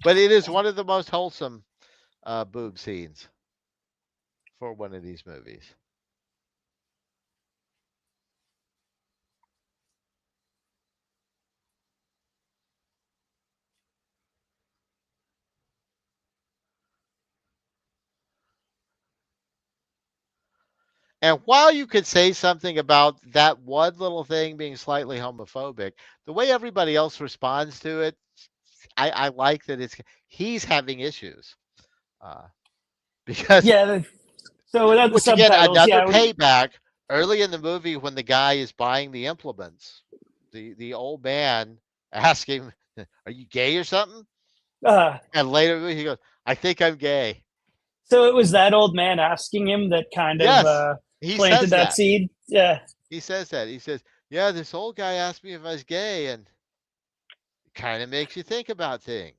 But it is one of the most wholesome boob scenes for one of these movies. And while you could say something about that one little thing being slightly homophobic, the way everybody else responds to it, I like that he's having issues. Because Yeah. So without the which again, subtitles, another yeah. payback early in the movie when the guy is buying the implements, the old man asks him, "Are you gay or something?" And later he goes, "I think I'm gay." So it was that old man asking him that kind Yes, of he planted says that that. seed. Yeah. He says that. He says, "Yeah, this old guy asked me if I was gay, and it kind of makes you think about things.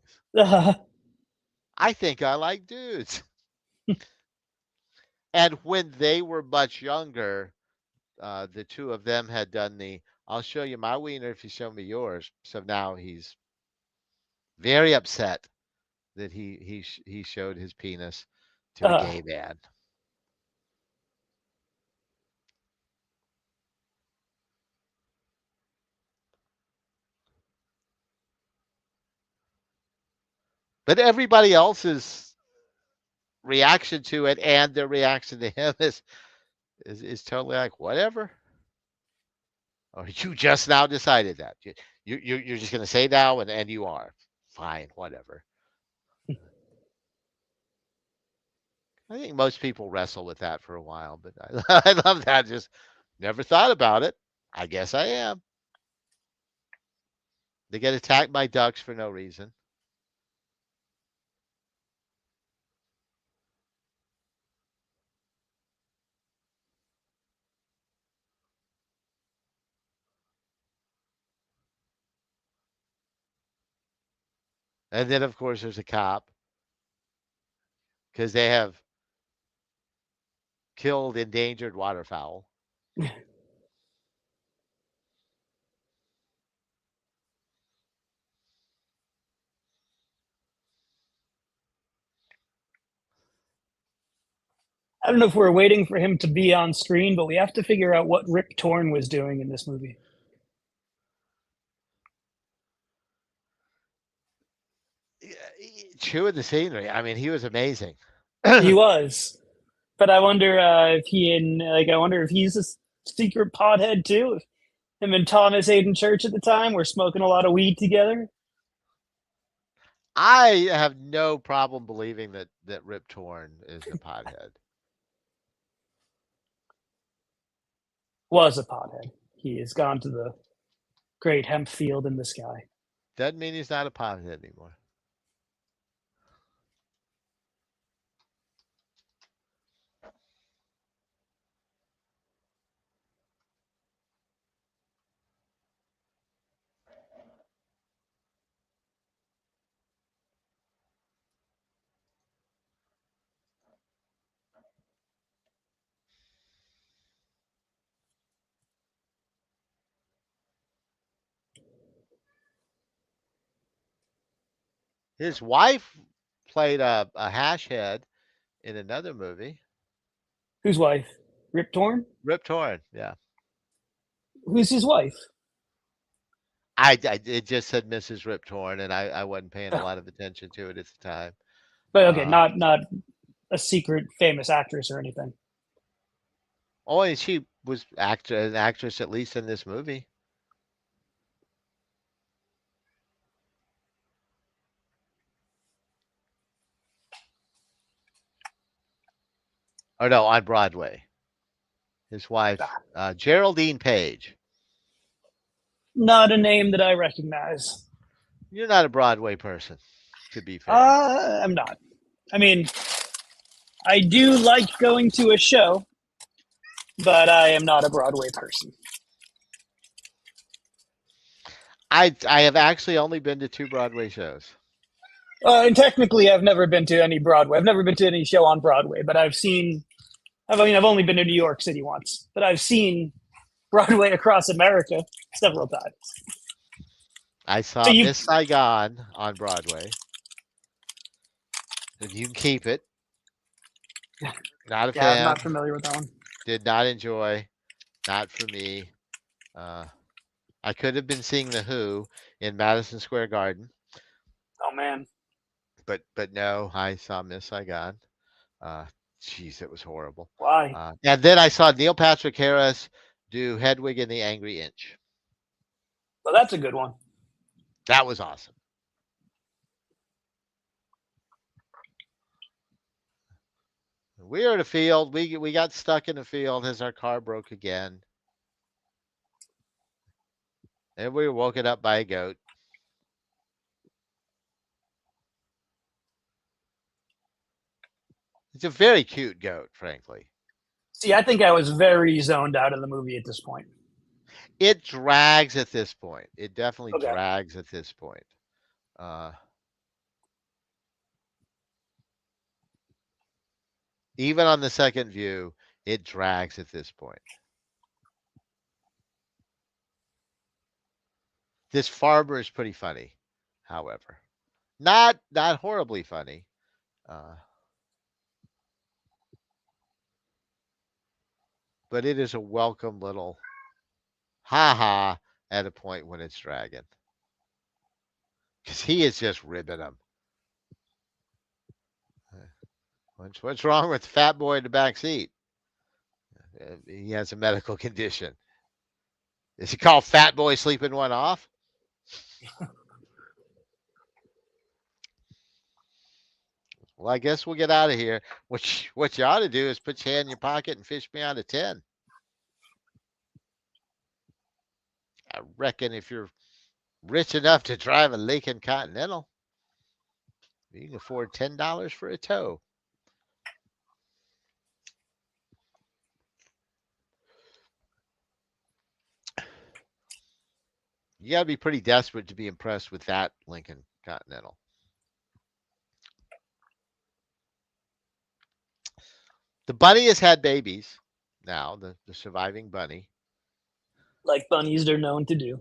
I think I like dudes." And when they were much younger, the two of them had done "I'll show you my wiener if you show me yours." So now he's very upset that he showed his penis to a gay man. But everybody else's reaction to it and their reaction to him is totally like whatever. Or you just now decided that you're just going to say now, and you are fine, whatever. I think most people wrestle with that for a while, but I love that. Just never thought about it. I guess I am. They get attacked by ducks for no reason. And then, of course, there's a cop because they have killed endangered waterfowl. I don't know if we're waiting for him to be on screen, but we have to figure out what Rip Torn was doing in this movie. Chewing the scenery. I mean, he was amazing. He was, but I wonder if I wonder if he's a secret pothead too. If him and Thomas Hayden Church at the time were smoking a lot of weed together. I have no problem believing that Rip Torn is a pothead. Was a pothead. He has gone to the great hemp field in the sky. Doesn't mean he's not a pothead anymore. His wife played a hash head in another movie. Whose wife? Rip Torn? Rip Torn, yeah. Who's his wife? It just said Mrs. Rip Torn, and I wasn't paying a lot of attention to it at the time. But okay, Uh, not a secret famous actress or anything. Only she was an actress at least in this movie. Or no, on Broadway. His wife, Geraldine Page. Not a name that I recognize. You're not a Broadway person, to be fair. I'm not. I mean, I do like going to a show, but I am not a Broadway person. I have actually only been to 2 Broadway shows. And technically, I've never been to any Broadway. I've never been to any show on Broadway, but I've only been to New York City once, but I've seen Broadway across America several times. I saw So you- Miss Saigon on Broadway. And you can keep it. Not a Yeah, I'm fan. not familiar with that one. Did not enjoy. Not for me. I could have been seeing The Who in Madison Square Garden, Oh man, but no, I saw Miss Saigon. Jeez, it was horrible. why? And then I saw Neil Patrick Harris do Hedwig and the Angry Inch. Well, that's a good one. That was awesome. We were in a field. We got stuck in the field as our car broke again. And we were woken up by a goat. It's a very cute goat, frankly. See, I think I was very zoned out of the movie at this point. It drags at this point. It definitely Okay. drags at this point. Even on the second view, it drags at this point. This farmer is pretty funny, however. Not horribly funny. But it is a welcome little ha-ha at a point when it's dragging. Because he is just ribbing him. What's wrong with the fat boy in the back seat? He has a medical condition. Is he called Fat Boy Sleeping One Off? Well, I guess we'll get out of here. What you ought to do is put your hand in your pocket and fish me out of 10. I reckon if you're rich enough to drive a Lincoln Continental, you can afford $10 for a tow. You got to be pretty desperate to be impressed with that Lincoln Continental. The bunny has had babies now, the surviving bunny. Like bunnies are known to do.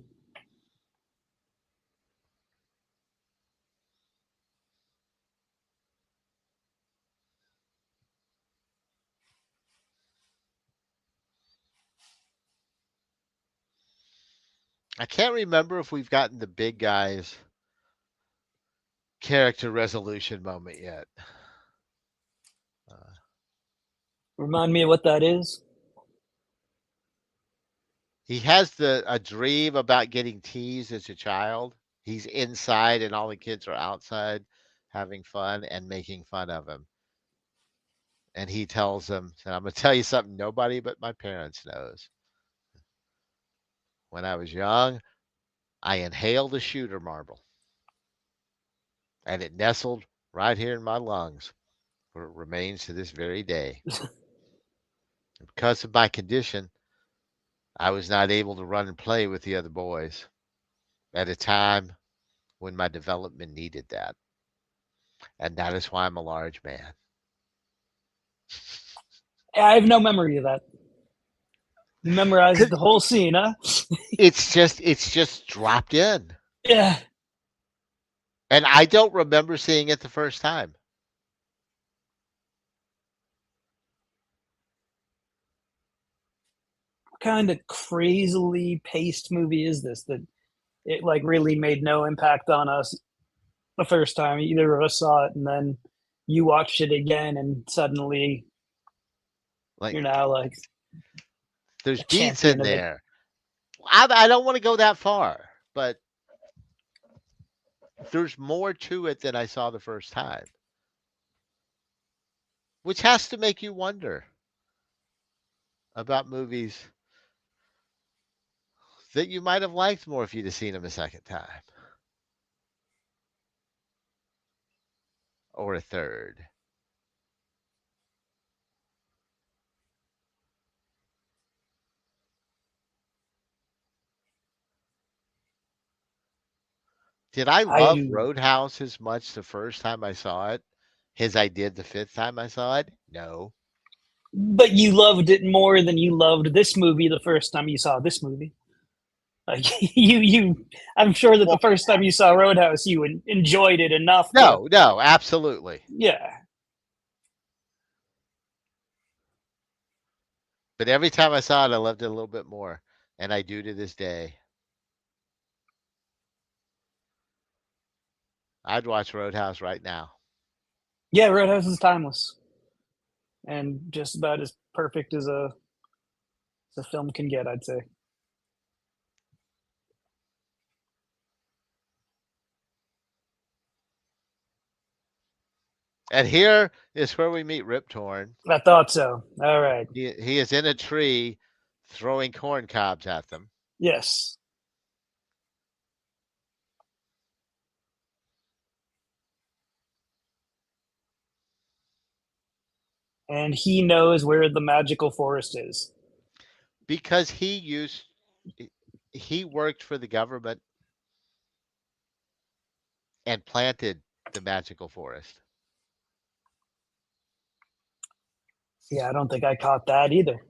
I can't remember if we've gotten the big guy's character resolution moment yet. Uh, Remind me of what that is. he has a dream about getting teased as a child. He's inside and all the kids are outside having fun and making fun of him. And he tells them, and I'm going to tell you something nobody but my parents knows. When I was young, I inhaled a shooter marble and it nestled right here in my lungs, where it remains to this very day. Because of my condition, I was not able to run and play with the other boys at a time when my development needed that. And that is why I'm a large man. I have no memory of that. You memorized the whole scene, huh? It's just dropped in. Yeah. And I don't remember seeing it the first time. What kind of crazily paced movie is this that it like really made no impact on us the first time either of us saw it, and then you watched it again, and suddenly Like you're now like there's a beats in champion of it. there. I don't want to go that far, but there's more to it than I saw the first time, which has to make you wonder about movies that you might have liked more if you'd have seen them a second time or a third. Did I love I Roadhouse as much the first time I saw it as I did the fifth time I saw it? No. But you loved it more than you loved this movie the first time you saw this movie. Like you, I'm sure that the Well, first time you saw Roadhouse, you enjoyed it enough to, no, absolutely. yeah. But every time I saw it, I loved it a little bit more, and I do to this day. I'd watch Roadhouse right now. Yeah, Roadhouse is timeless and just about as perfect as a film can get, I'd say. And here is where we meet Rip Torn. I thought so. All right. He is in a tree throwing corn cobs at them. Yes. And he knows where the magical forest is. Because he worked for the government and planted the magical forest. Yeah, I don't think I caught that either.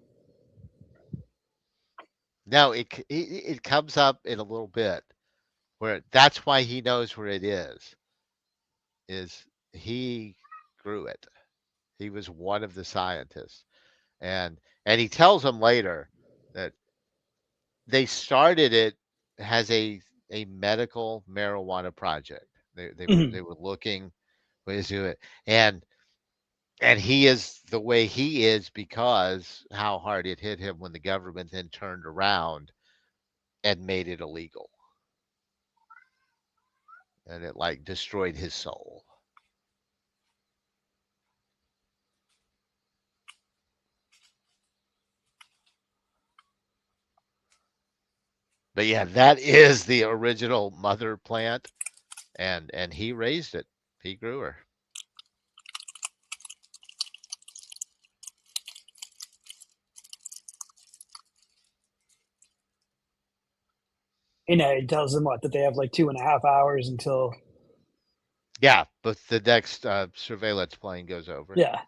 No, it comes up in a little bit where that's why he knows where it is. Is he grew it. He was one of the scientists. And he tells them later that they started it as a medical marijuana project. Mhm. They were looking ways to do it. And he is the way he is because how hard it hit him when the government then turned around and made it illegal. And it like destroyed his soul. But yeah, that is the original mother plant, and he raised it. He grew her. You know, he tells them what, that they have like 2.5 hours until, Yeah, but the next surveillance plane goes over. yeah.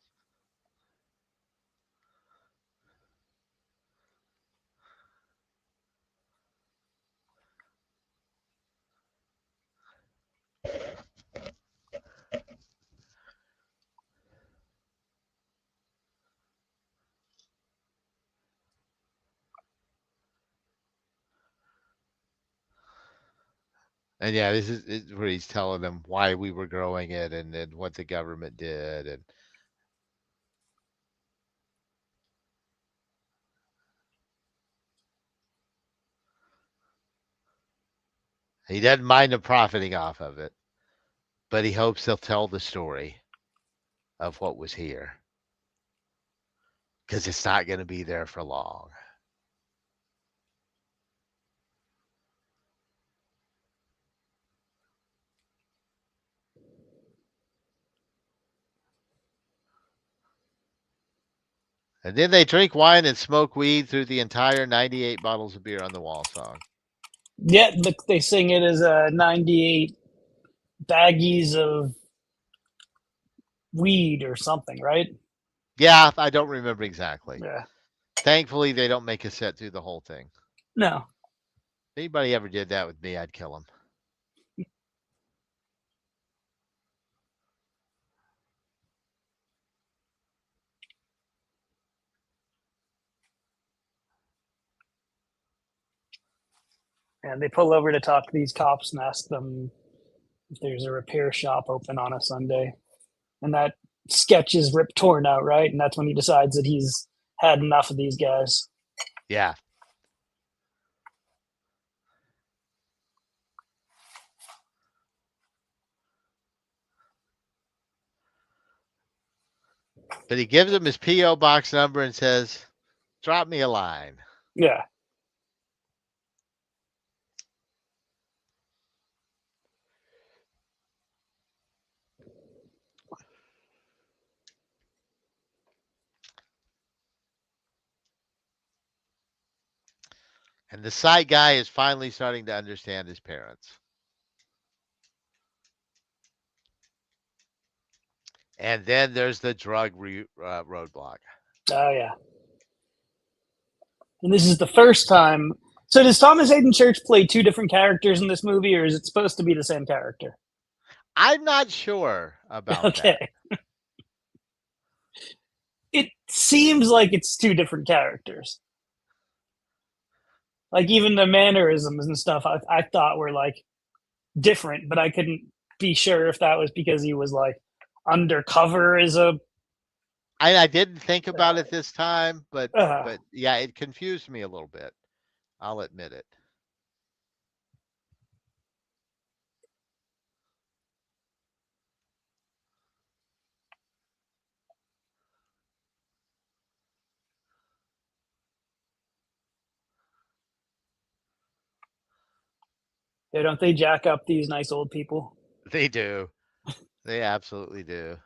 And yeah, this is where he's telling them why we were growing it and then what the government did. And he doesn't mind them profiting off of it, but he hopes they'll tell the story of what was here because it's not going to be there for long. And then they drink wine and smoke weed through the entire 98 bottles of beer on the wall song. Yeah, they sing it as 98 baggies of weed or something, right? Yeah, I don't remember exactly. Yeah. Thankfully, they don't make us sit through the whole thing. No. If anybody ever did that with me, I'd kill him. And they pull over to talk to these cops and ask them if there's a repair shop open on a Sunday. And that sketch is ripped torn out, right? And that's when he decides that he's had enough of these guys. Yeah. But he gives him his P.O. box number and says, drop me a line. Yeah. And the side guy is finally starting to understand his parents. And then there's the drug roadblock. Oh, yeah. And this is the first time. So does Thomas Hayden Church play two different characters in this movie, or is it supposed to be the same character? I'm not sure about Okay. It seems like it's two different characters. Like even the mannerisms and stuff I thought were like different, but I couldn't be sure if that was because he was like undercover as a I didn't think about it this time, but uh, yeah, it confused me a little bit. I'll admit it. yeah, don't they jack up these nice old people? They do. They absolutely do.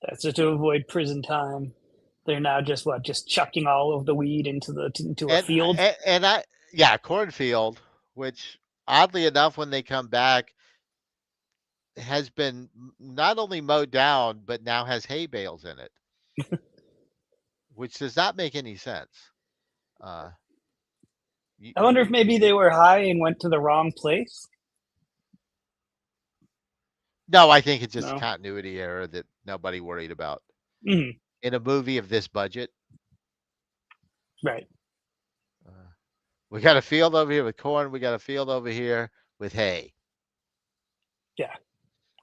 That's just to avoid prison time. They're now just chucking all of the weed into a field. Yeah, cornfield, which oddly enough, when they come back, has been not only mowed down, but now has hay bales in it, which does not make any sense. I wonder if maybe they were high and went to the wrong place. No, I think it's just No. a continuity error that nobody worried about. Mhm. In a movie of this budget, Right. we got a field over here with corn. We got a field over here with hay. Yeah.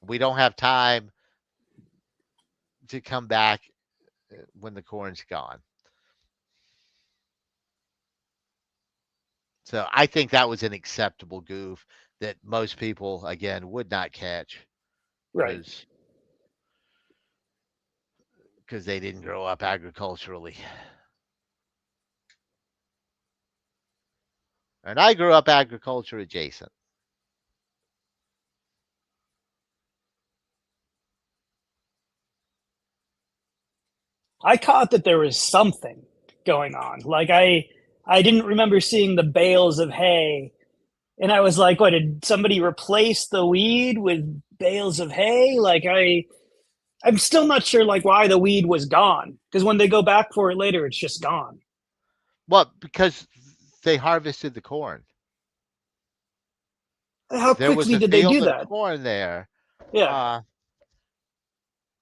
We don't have time to come back when the corn's gone. So I think that was an acceptable goof that most people, again, would not catch. Right. Because they didn't grow up agriculturally. And I grew up agriculture adjacent. I caught that there was something going on. Like I didn't remember seeing the bales of hay, and I was like, "What? Did somebody replace the weed with bales of hay?" Like I'm still not sure like why the weed was gone, because when they go back for it later, it's just gone. Well, because they harvested the corn. How There was quickly a did they field do of that? corn there. Yeah.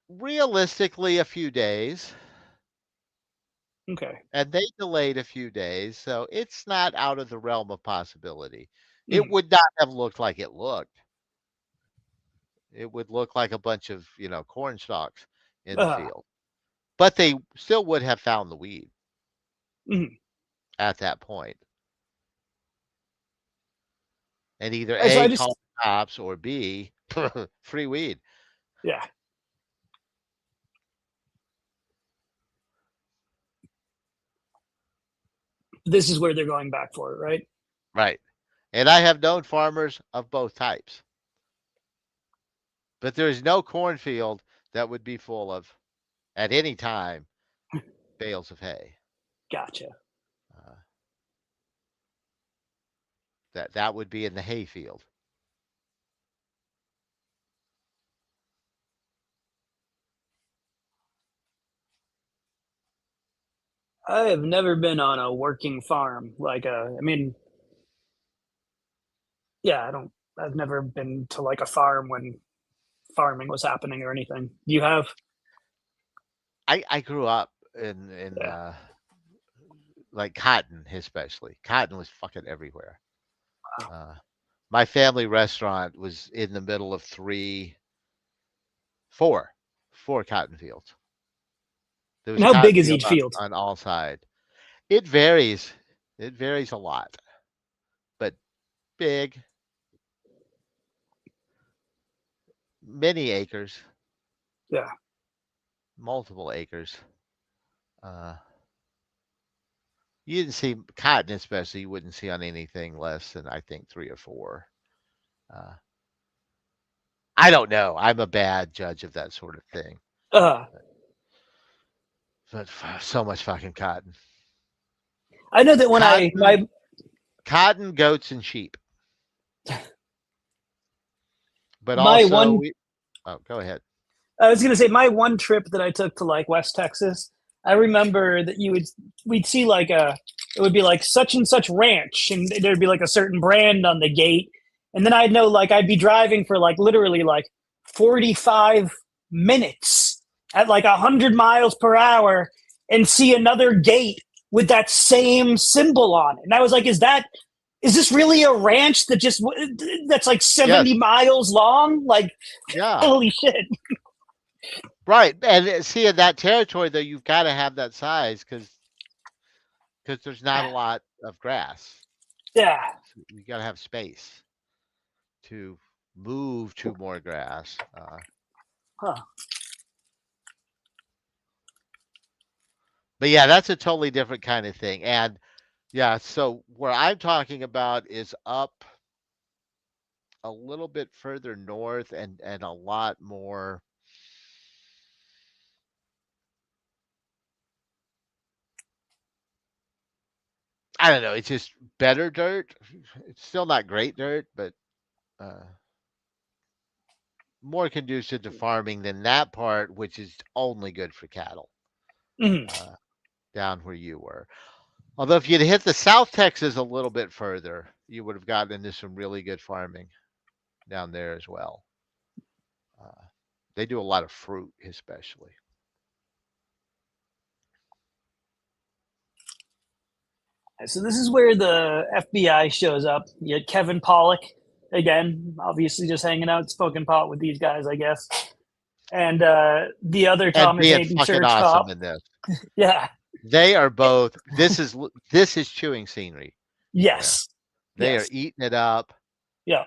Realistically, a few days. Okay. and they delayed a few days, so it's not out of the realm of possibility. It Mhm. would not have looked like it looked. It would look like a bunch of, corn stalks in the Uh, field. But they still would have found the weed mhm. at that point. And either So I A, just call the cops, or B, free weed. yeah. This is where they're going back for it, right? Right. And I have known farmers of both types. But there is no cornfield that would be full of, at any time, bales of hay. Gotcha. Uh, that would be in the hay field. I have never been on a working farm. I mean, yeah, I've never been to like a farm when farming was happening or anything. You have? I grew up in Yeah. like cotton, especially. Cotton was fucking everywhere. Uh, my family restaurant was in the middle of four cotton fields. There And was how big cotton is field each field? on all sides. It varies. It varies a lot, but big, many acres, Yeah. multiple acres. Uh, you didn't see cotton, especially. You wouldn't see on anything less than I think 3 or 4. Uh, I don't know. I'm a bad judge of that sort of thing. Uh, But so much fucking cotton. I know that when Cotton, cotton, goats, and sheep. But my also, one go ahead. I was gonna say my one trip that I took to like West Texas, I remember that we'd see it would be like such and such ranch, and there'd be like a certain brand on the gate, and then I'd know like I'd be driving for like literally like 45 minutes at like 100 miles per hour and see another gate with that same symbol on it, and I was like, is this really a ranch that's like 70 Yes. miles long? Like, Yeah. holy shit. Right. And see, in that territory, though, you've got to have that size because there's not a lot of grass. Yeah. So you got to have space to move to more grass. Huh. But yeah, that's a totally different kind of thing. And yeah, so where I'm talking about is up a little bit further north and a lot more. I don't know. It's just better dirt. It's still not great dirt, but uh, more conducive to farming than that part, which is only good for cattle Mhm. down where you were. Although if you'd hit the South Texas a little bit further, you would have gotten into some really good farming down there as well. They do a lot of fruit, especially. So this is where the FBI shows up. You had Kevin Pollock again, obviously just hanging out, smoking pot with these guys, I guess. And the other And Thomas being Hayden fucking Church awesome cop. in this. Yeah. They are both. This is chewing scenery. Yes. They Yes. are eating it up. Yeah.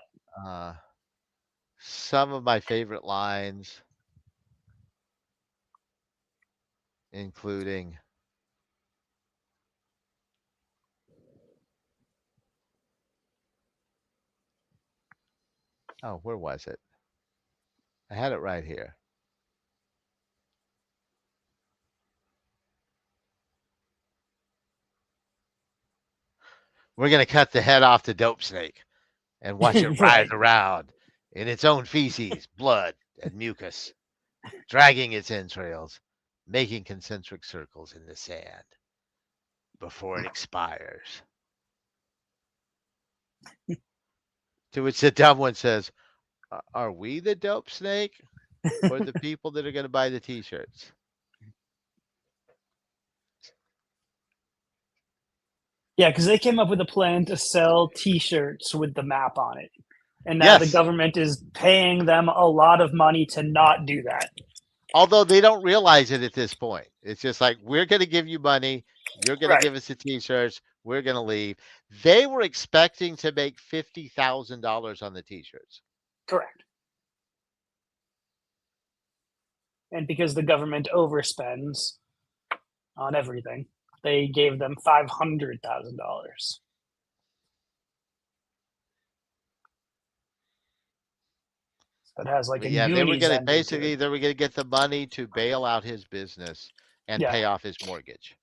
Some of my favorite lines, including where was it? I had it right here. We're gonna cut the head off the dope snake and watch it Right. writhe around in its own feces, blood, and mucus, dragging its entrails, making concentric circles in the sand before it expires. To which the dumb one says, Are we the dope snake or the people that are going to buy the t shirts? Yeah, because they came up with a plan to sell T-shirts with the map on it, and now the Yes. government is paying them a lot of money to not do that. Although they don't realize it at this point. It's just like, we're going to give you money. You're going to Right. give us the T-shirts. We're going to leave. They were expecting to make $50,000 on the T-shirts. Correct. And because the government overspends on everything, they gave them $500,000. It has like But a yeah, they were Goonies going to ending to basically it. they were going to get the money to bail out his business and Yeah. pay off his mortgage.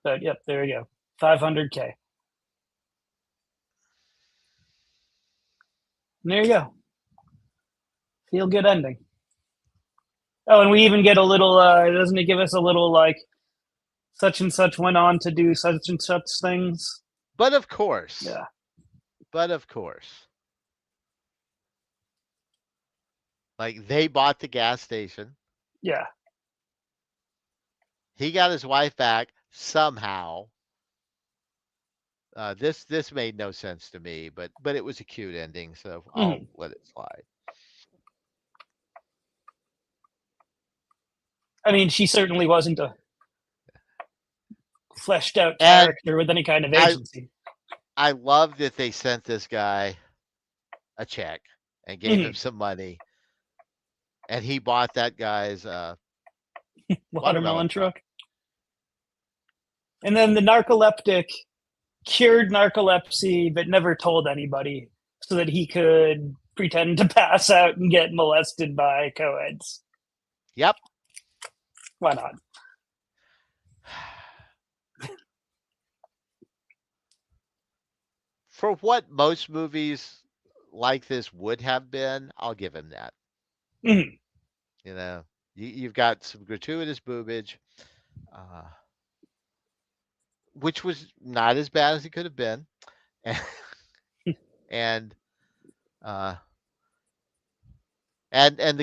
But yep, there you go. 500K. And there you go. Feel good ending. Oh, and we even get a little, doesn't it give us a little like such and such went on to do such and such things? But of course. Yeah. But of course. Like, they bought the gas station. Yeah. He got his wife back somehow. This made no sense to me, but it was a cute ending, so I'll let it slide. I mean, she certainly wasn't a fleshed out And character with any kind of agency. I love that they sent this guy a check and gave him some money, and he bought that guy's Watermelon truck. And then the narcoleptic cured narcolepsy, but never told anybody so that he could pretend to pass out and get molested by co-eds. Yep. Why not? For what most movies like this would have been, I'll give him that. Mhm. You know, you've got some gratuitous boobage, which was not as bad as it could have been, and the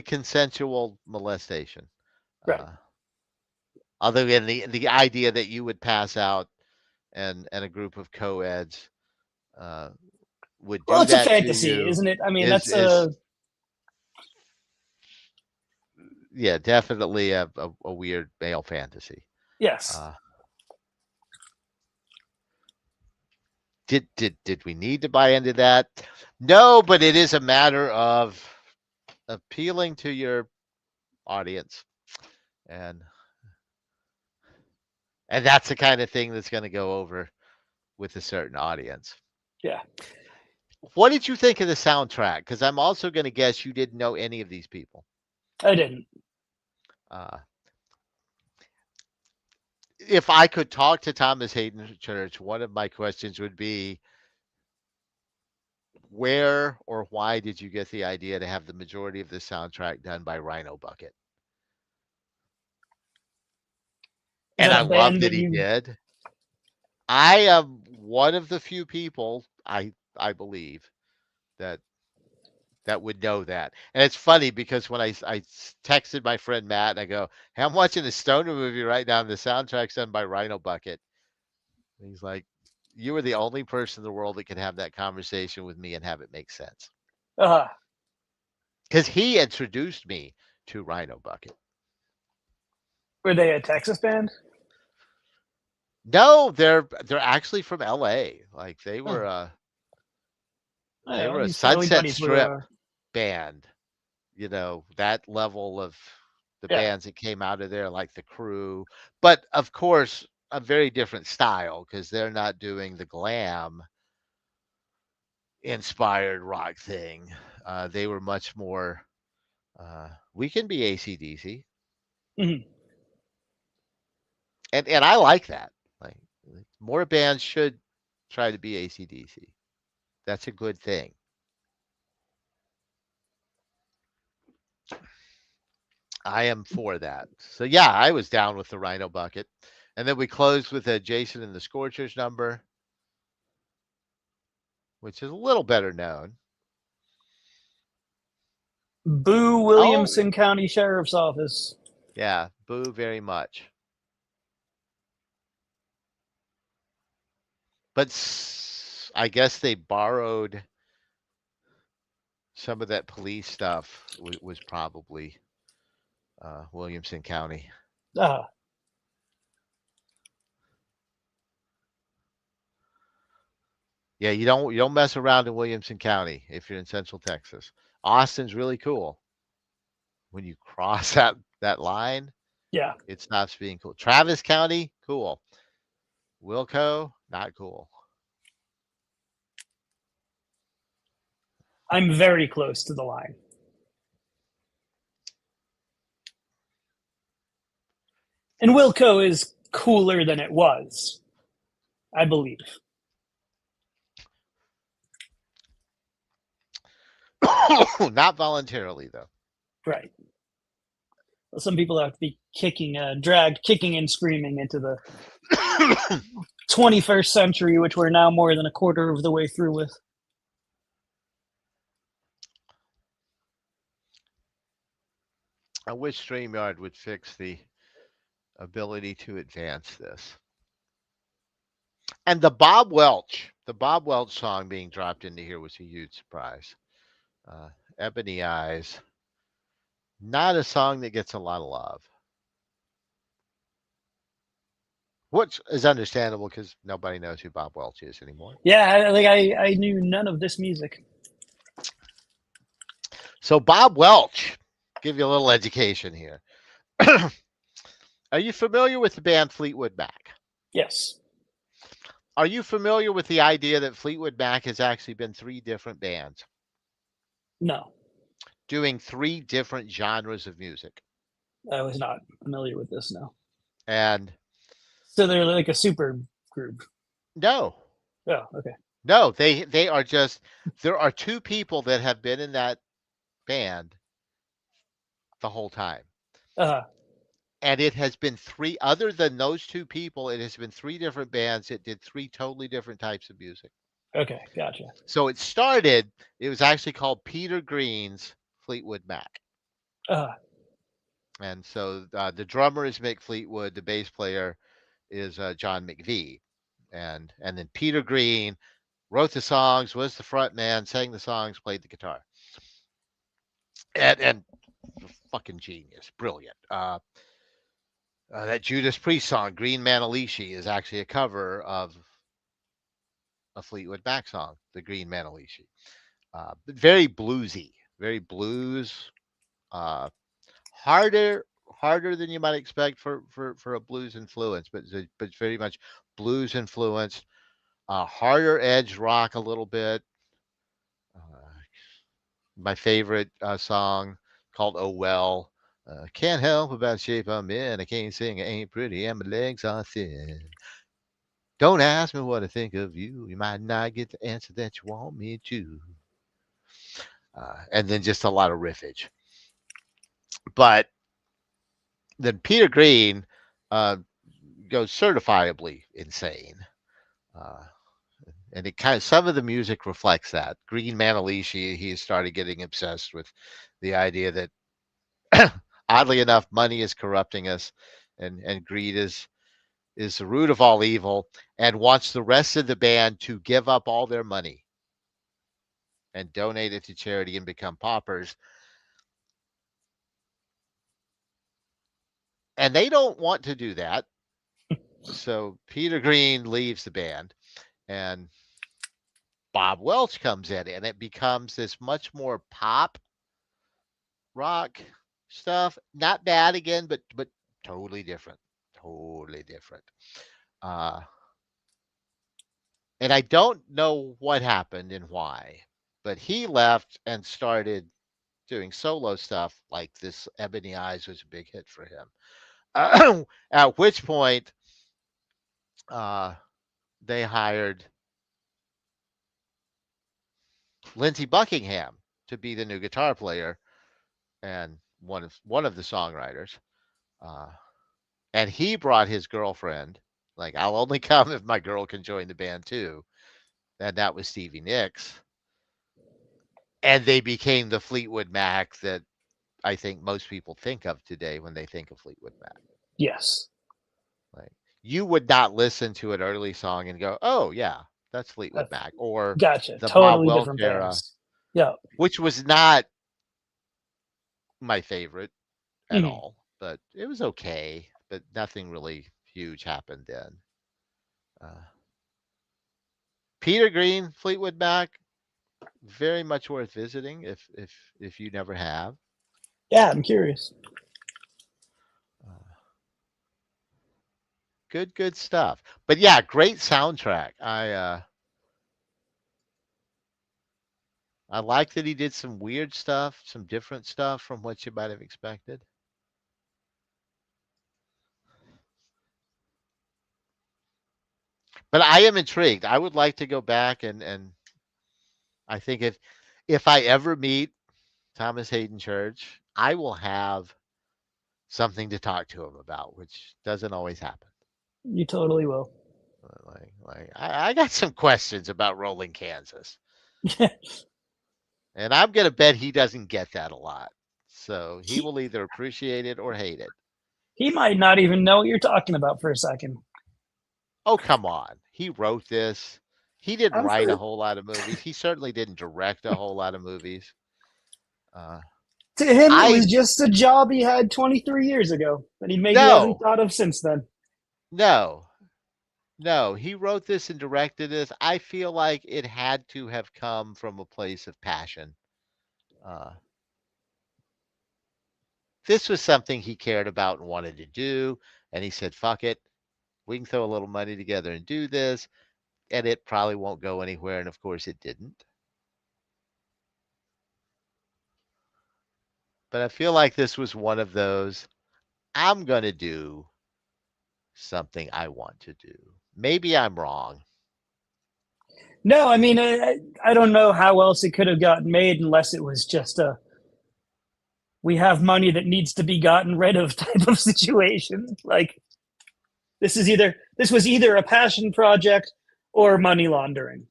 consensual molestation. Right. Other than the idea that you would pass out and a group of co-eds would do Well, it's a that to fantasy, you isn't it? I mean, is- that's is- yeah, definitely a weird male fantasy. yes. Did we need to buy into that? No, but it is a matter of appealing to your audience, and that's the kind of thing that's going to go over with a certain audience. Yeah. What did you think of the soundtrack? Because I'm also going to guess you didn't know any of these people. I didn't. If I could talk to Thomas Hayden Church, one of my questions would be, where or why did you get the idea to have the majority of the soundtrack done by Rhino Bucket? And I love that he did. I am one of the few people, I believe, that would know that. And it's funny because when I texted my friend Matt, and I go, hey, I'm watching the Stoner movie right now, and the soundtrack's done by Rhino Bucket. And he's like, you were the only person in the world that could have that conversation with me and have it make sense. Because he introduced me to Rhino Bucket. Were they a Texas band? No, they're actually from LA. Like they were they were a Sunset Strip band. You know, that level of the bands that came out of there, like The Crew. But of course, a very different style, because they're not doing the glam inspired rock thing. They were much more we can be AC/DC. Mm-hmm. And I like that. Like, more bands should try to be AC/DC. That's a good thing. I am for that. So yeah, I was down with the Rhino Bucket. And then we closed with a Jason and the Scorchers number, which is a little better known. Boo, Williamson County Sheriff's Office. Yeah, boo very much. But I guess they borrowed some of that police stuff. Was probably Williamson County. Uh, Yeah, you don't mess around in Williamson County if you're in Central Texas. Austin's really cool. When you cross that line, yeah. it stops being cool. Travis County, cool. Wilco, not cool. I'm very close to the line. And Wilco is cooler than it was, I believe. Not voluntarily though. Right. Well, some people have to be dragged kicking and screaming into the 21st century, which we're now more than a quarter of the way through with. I wish StreamYard would fix the ability to advance this. And the Bob Welch song being dropped into here was a huge surprise. Ebony Eyes, not a song that gets a lot of love, which is understandable because nobody knows who Bob Welch is anymore. Yeah, I knew none of this music. So Bob Welch, give you a little education here. Are you familiar with the band Fleetwood Mac? Yes. Are you familiar with the idea that Fleetwood Mac has actually been 3 different bands No, doing 3 different genres of music? I was not familiar with this. No. And So they're like a super group. no, Oh, okay. no, they are just, there are 2 people that have been in that band the whole time. And it has been 3, other than those 2 people, it has been 3 different bands that did 3 totally different types of music. Okay, gotcha. So it was actually called Peter Green's Fleetwood Mac. And so the drummer is Mick Fleetwood, the bass player is John McVie. And then Peter Green wrote the songs, was the front man, sang the songs, played the guitar. And fucking genius, brilliant. That Judas Priest song, Green Manalishi, is actually a cover of a Fleetwood Mac song, the Green Manalishi. Very bluesy, very blues. Harder than you might expect for a blues influence, but it's very much blues influenced. Harder edge rock a little bit. My favorite song called "Oh Well." Can't help about the shape I'm in. I can't sing, I ain't pretty, and my legs are thin. Don't ask me what I think of you. You might not get the answer that you want me to. And then just a lot of riffage. But then Peter Green goes certifiably insane. And it kind of, some of the music reflects that. Green Manalishi, he started getting obsessed with the idea that oddly enough, money is corrupting us, and greed is the root of all evil, and wants the rest of the band to give up all their money and donate it to charity and become paupers. And they don't want to do that. So Peter Green leaves the band and Bob Welch comes in, and it becomes this much more pop rock stuff. Not bad again, but totally different. Totally different. And I don't know what happened and why, but he left and started doing solo stuff like this. Ebony Eyes was a big hit for him. At which point, they hired Lindsey Buckingham to be the new guitar player and one of the songwriters. And he brought his girlfriend. Like, I'll only come if my girl can join the band too. And that was Stevie Nicks. And they became the Fleetwood Mac that I think most people think of today when they think of Fleetwood Mac. Yes. Like, you would not listen to an early song and go, "Oh yeah, that's Fleetwood Mac," or Gotcha. the Bob Totally Wilk different era, bands. Yeah. which was not my favorite at Mhm. all, but it was okay. But nothing really huge happened then. Uh, Peter Green, Fleetwood Mac, very much worth visiting if you never have. Yeah, I'm curious. Uh, good stuff. But yeah, great soundtrack. I like that he did some weird stuff, some different stuff from what you might have expected. But I am intrigued. I would like to go back and I think if I ever meet Thomas Hayden Church, I will have something to talk to him about, which doesn't always happen. You totally will. I got some questions about Rolling Kansas, and I'm gonna bet he doesn't get that a lot. So he will either appreciate it or hate it. He might not even know what you're talking about for a second. Oh, come on. He wrote this. He didn't I'm write a sure whole lot of movies. He certainly didn't direct a whole lot of movies. to him it I was just a job he had 23 years ago that he maybe hasn't no, thought of since then. no, no. He wrote this and directed this. I feel like it had to have come from a place of passion. Uh, this was something he cared about and wanted to do, and he said, "Fuck it, we can throw a little money together and do this." And it probably won't go anywhere, and of course it didn't. But I feel like this was one of those, I'm going to do something I want to do. Maybe I'm wrong. No, I mean, I don't know how else it could have gotten made unless it was just a we have money that needs to be gotten rid of type of situation. Like this was either a passion project or money laundering.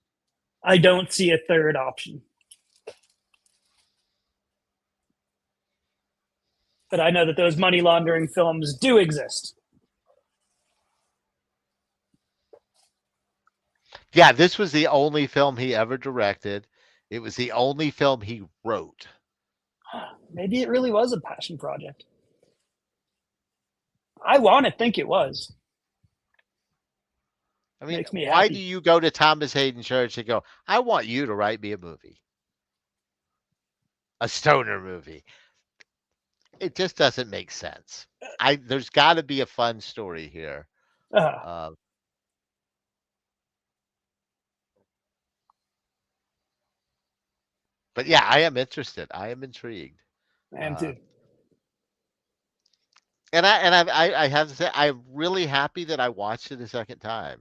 I don't see a third option. But I know that those money laundering films do exist. Yeah, this was the only film he ever directed. It was the only film he wrote. Maybe it really was a passion project. I want to think it was. I mean, Makes me why happy. do you go to Thomas Hayden Church and go, I want you to write me a movie? A stoner movie. It just doesn't make sense. There's got to be a fun story here. Uh, But yeah, I am interested. I am intrigued. I am too. And I have to say, I'm really happy that I watched it a second time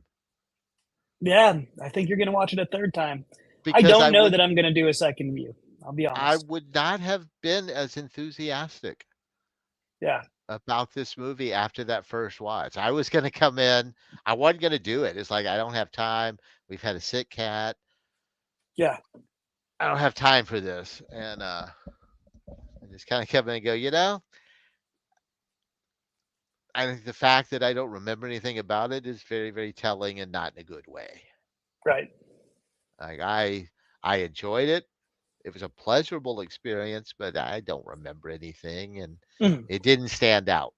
Yeah, I think you're going to watch it a third time. I because don't know that I'm going to do a second view. I'll be I honest. would not have been as enthusiastic Yeah. about this movie after that first watch. I was going to come in. I wasn't going to do it. It's like I don't have time. We've had a sick cat. Yeah. I don't have time for this, and I just kind of come in and go. I think the fact that I don't remember anything about it is very, very telling, and not in a good way. Right. Like I enjoyed it. It was a pleasurable experience, but I don't remember anything, and Mhm. it didn't stand out.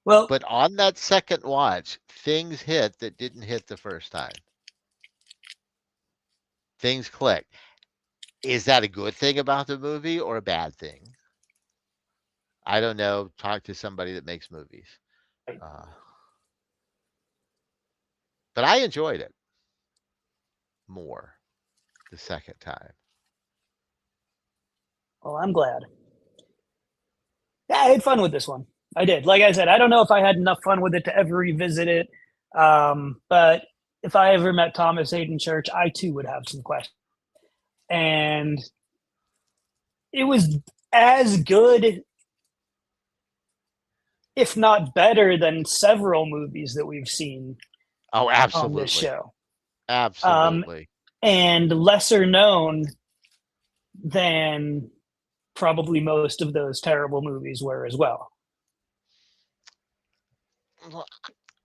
Well, But on that second watch, things hit that didn't hit the first time. Things clicked. Is that a good thing about the movie or a bad thing? I don't know. Talk to somebody that makes movies. But I enjoyed it more the second time. well, I'm glad. Yeah, I had fun with this one. I did. Like I said, I don't know if I had enough fun with it to ever revisit it. But if I ever met Thomas Hayden Church, I too would have some questions. And it was as good, if not better, than several movies that we've seen Oh, on absolutely. this show. Absolutely. And lesser known than probably most of those terrible movies were as well. Well,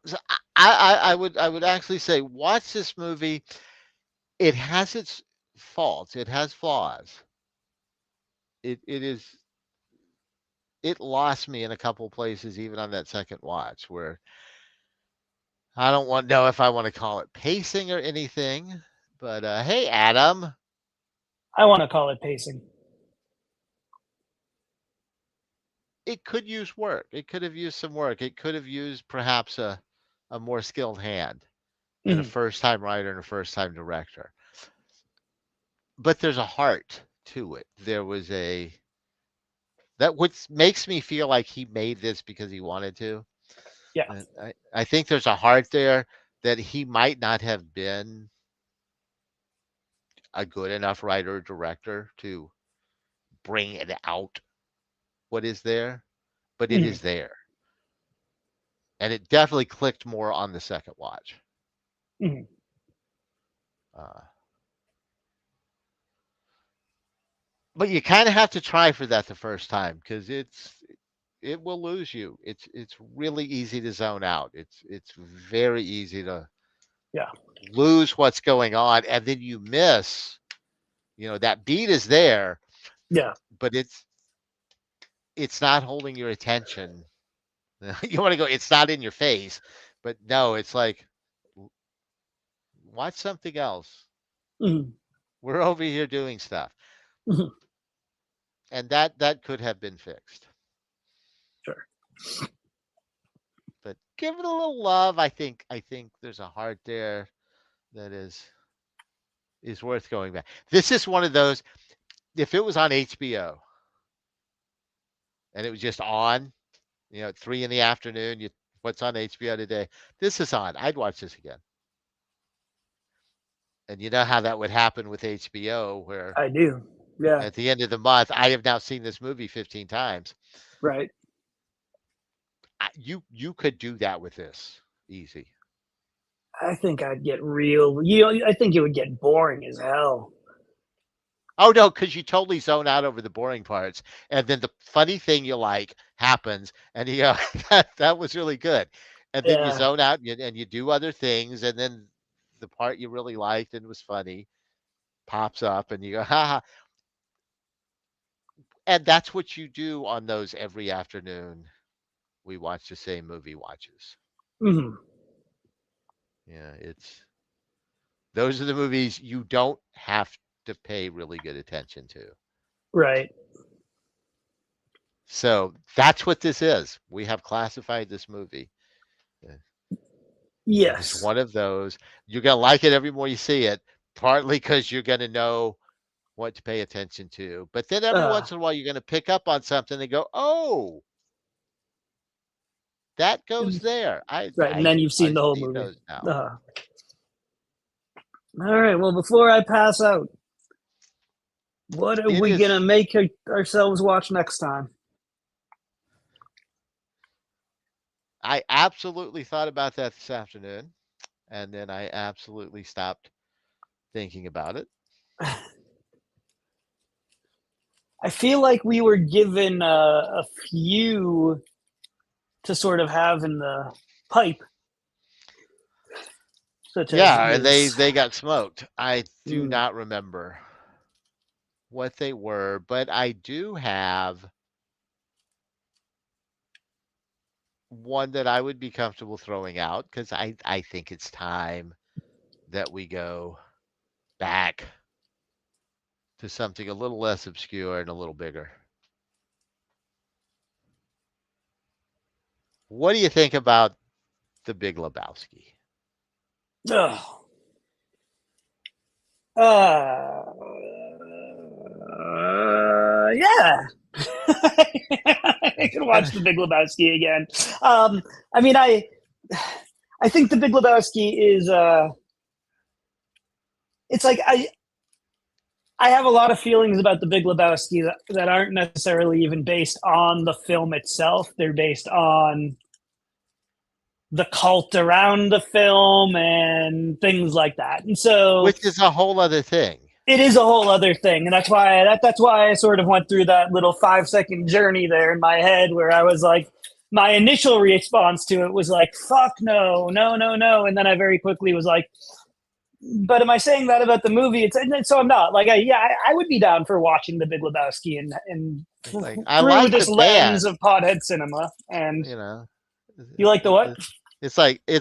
so I would actually say watch this movie. It has its faults. It has flaws. It it lost me in a couple places even on that second watch where I don't want know if I want to call it pacing or anything. But hey, Adam, I want to call it pacing. it could use work. It could have used some work. It could have used perhaps a more skilled hand and a Mhm. first time writer and a first time director. But there's a heart to it. There was a that which makes me feel like he made this because he wanted to. Yeah. And I think there's a heart there that he might not have been a good enough writer or director to bring it out what is there, but it Mhm. is there. And it definitely clicked more on the second watch. Mhm. Uh, but you kind of have to try for that the first time because it will lose you. It's really easy to zone out. It's very easy to Yeah. lose what's going on, and then you miss. That beat is there, Yeah. but it's not holding your attention. You want to go. It's not in your face, but no, it's like watch something else. Mhm. We're over here doing stuff, Mhm. and that could have been fixed. Sure. But give it a little love. I think there's a heart there that is worth going back. This is one of those. If it was on HBO and it was just on, at 3 in the afternoon, what's on HBO today? This is on. I'd watch this again. And you know how that would happen with HBO, where I do. Yeah. at the end of the month, I have now seen this movie 15 times. Right. You could do that with this easy. I think I'd get I think it would get boring as hell. Oh no, because you totally zone out over the boring parts, and then the funny thing you like happens, and you go, that was really good, and then you Yeah. zone out and you do other things, and then the part you really liked and was funny pops up, and you go, ha ha, and that's what you do on those every afternoon. We watch the same movie watches. Mhm. Yeah, those are the movies you don't have to pay really good attention to. Right. So that's what this is. We have classified this movie. It is Yes. one of those. You're gonna like it every more you see it, partly because you're gonna know what to pay attention to. But then every Uh, once in a while, you're gonna pick up on something and go, "Oh, that goes there." I right. And I then you've seen I the whole see movie. those now. Uh, all right. Well, before I pass out, what are It we is. gonna make ourselves watch next time? I absolutely thought about that this afternoon, and then I absolutely stopped thinking about it. I feel like we were given a few to sort of have in the pipe, such as Yeah, and they this. they got smoked. I do Mm. not remember what they were, but I do have one that I would be comfortable throwing out because I think it's time that we go back to something a little less obscure and a little bigger. What do you think about The Big Lebowski? Ugh. Uh, yeah. I can watch The Big Lebowski again. I mean, I think The Big Lebowski is. It's like I have a lot of feelings about The Big Lebowski that aren't necessarily even based on the film itself. They're based on the cult around the film and things like that. And so Which is a whole other thing. it is a whole other thing, and that's why I sort of went through that little 5-second journey there in my head where I was like, my initial response to it was like, fuck no, no, no, no, and then I very quickly was like, but am I saying that about the movie? So I'm not. Like, I would be down for watching The Big Lebowski and Like, through I like this the lens band, of pothead cinema. And you know. you like the what? It's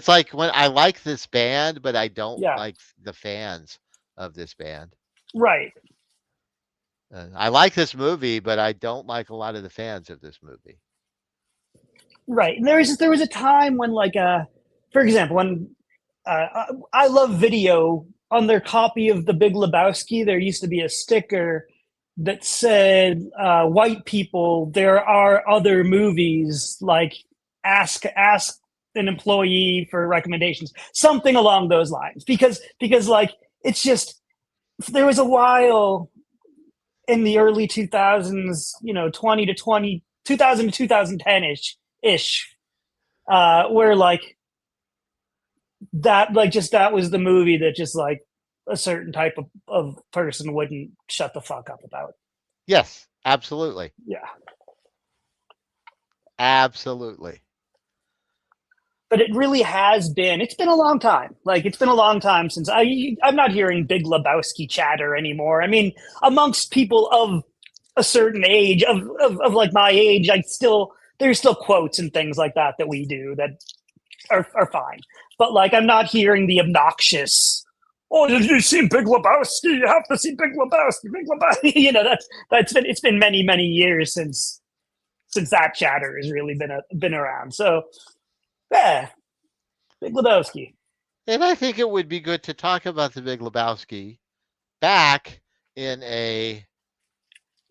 like when I like this band, but I don't Yeah. like the fans of this band. Right. I like this movie, but I don't like a lot of the fans of this movie. Right. And there was a time when, like, for example, when I Love Video, on their copy of The Big Lebowski, there used to be a sticker that said, "White people, there are other movies, like ask an employee for recommendations," something along those lines. Because like, it's just, there was a while in the early 2000s, 2000 to 2010 ish, where like that, like, just that was the movie that just like a certain type of person wouldn't shut the fuck up about. Yes, absolutely. Yeah. Absolutely. But it really has been, it's been a long time. Like, it's been a long time since I'm not hearing Big Lebowski chatter anymore. I mean, amongst people of a certain age, of like my age, there's still quotes and things like that we do that are fine. But like, I'm not hearing the obnoxious, "Oh, did you see Big Lebowski? You have to see Big Lebowski, Big Lebowski." It's been many, many years since that chatter has really been around. So, yeah, Big Lebowski. And I think it would be good to talk about The Big Lebowski back in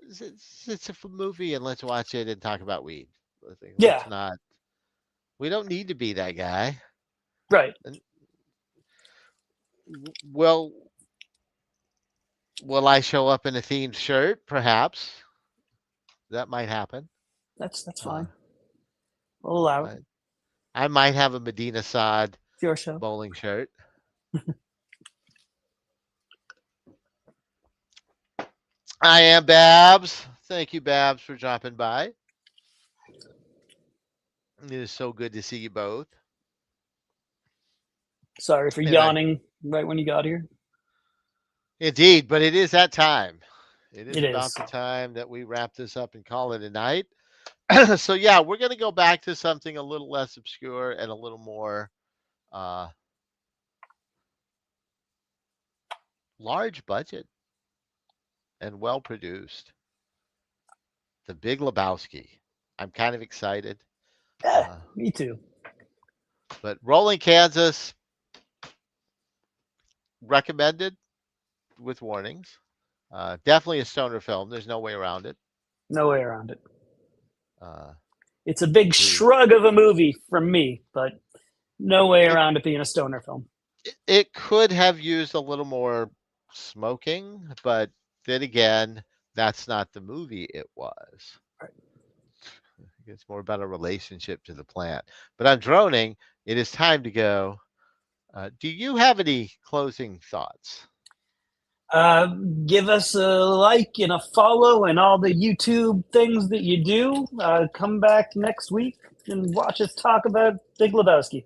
it's a movie, and let's watch it and talk about weed. Yeah. We don't need to be that guy. Right. Well, will I show up in a themed shirt? Perhaps. That might happen. That's fine. We'll allow it. I might have a Medina Sod It's your show. bowling shirt. I am Babs. Thank you, Babs, for dropping by. It is so good to see you both. Sorry for yawning right when you got here. Indeed, but it is that time. It is It about is. the time that we wrap this up and call it a night. So yeah, we're going to go back to something a little less obscure and a little more large budget and well produced. The Big Lebowski. I'm kind of excited. Yeah, me too. But Rolling Kansas, recommended with warnings. Definitely a stoner film. There's no way around it. No way around it. Uh, It's a big shrug of a movie from me, but no way around it being a stoner film. It could have used a little more smoking, but then again, that's not the movie it was. Right. It's more about a relationship to the plant. But on droning, it is time to go. Do you have any closing thoughts? Give us a like and a follow and all the YouTube things that you do. Come back next week and watch us talk about Big Lebowski.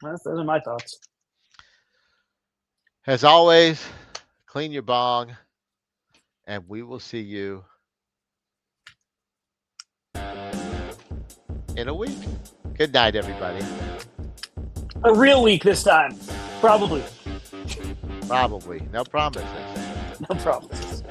Those are my thoughts. As always, clean your bong, and we will see you in a week. Good night, everybody. A real week this time. Probably. Probably. No promises. No promises.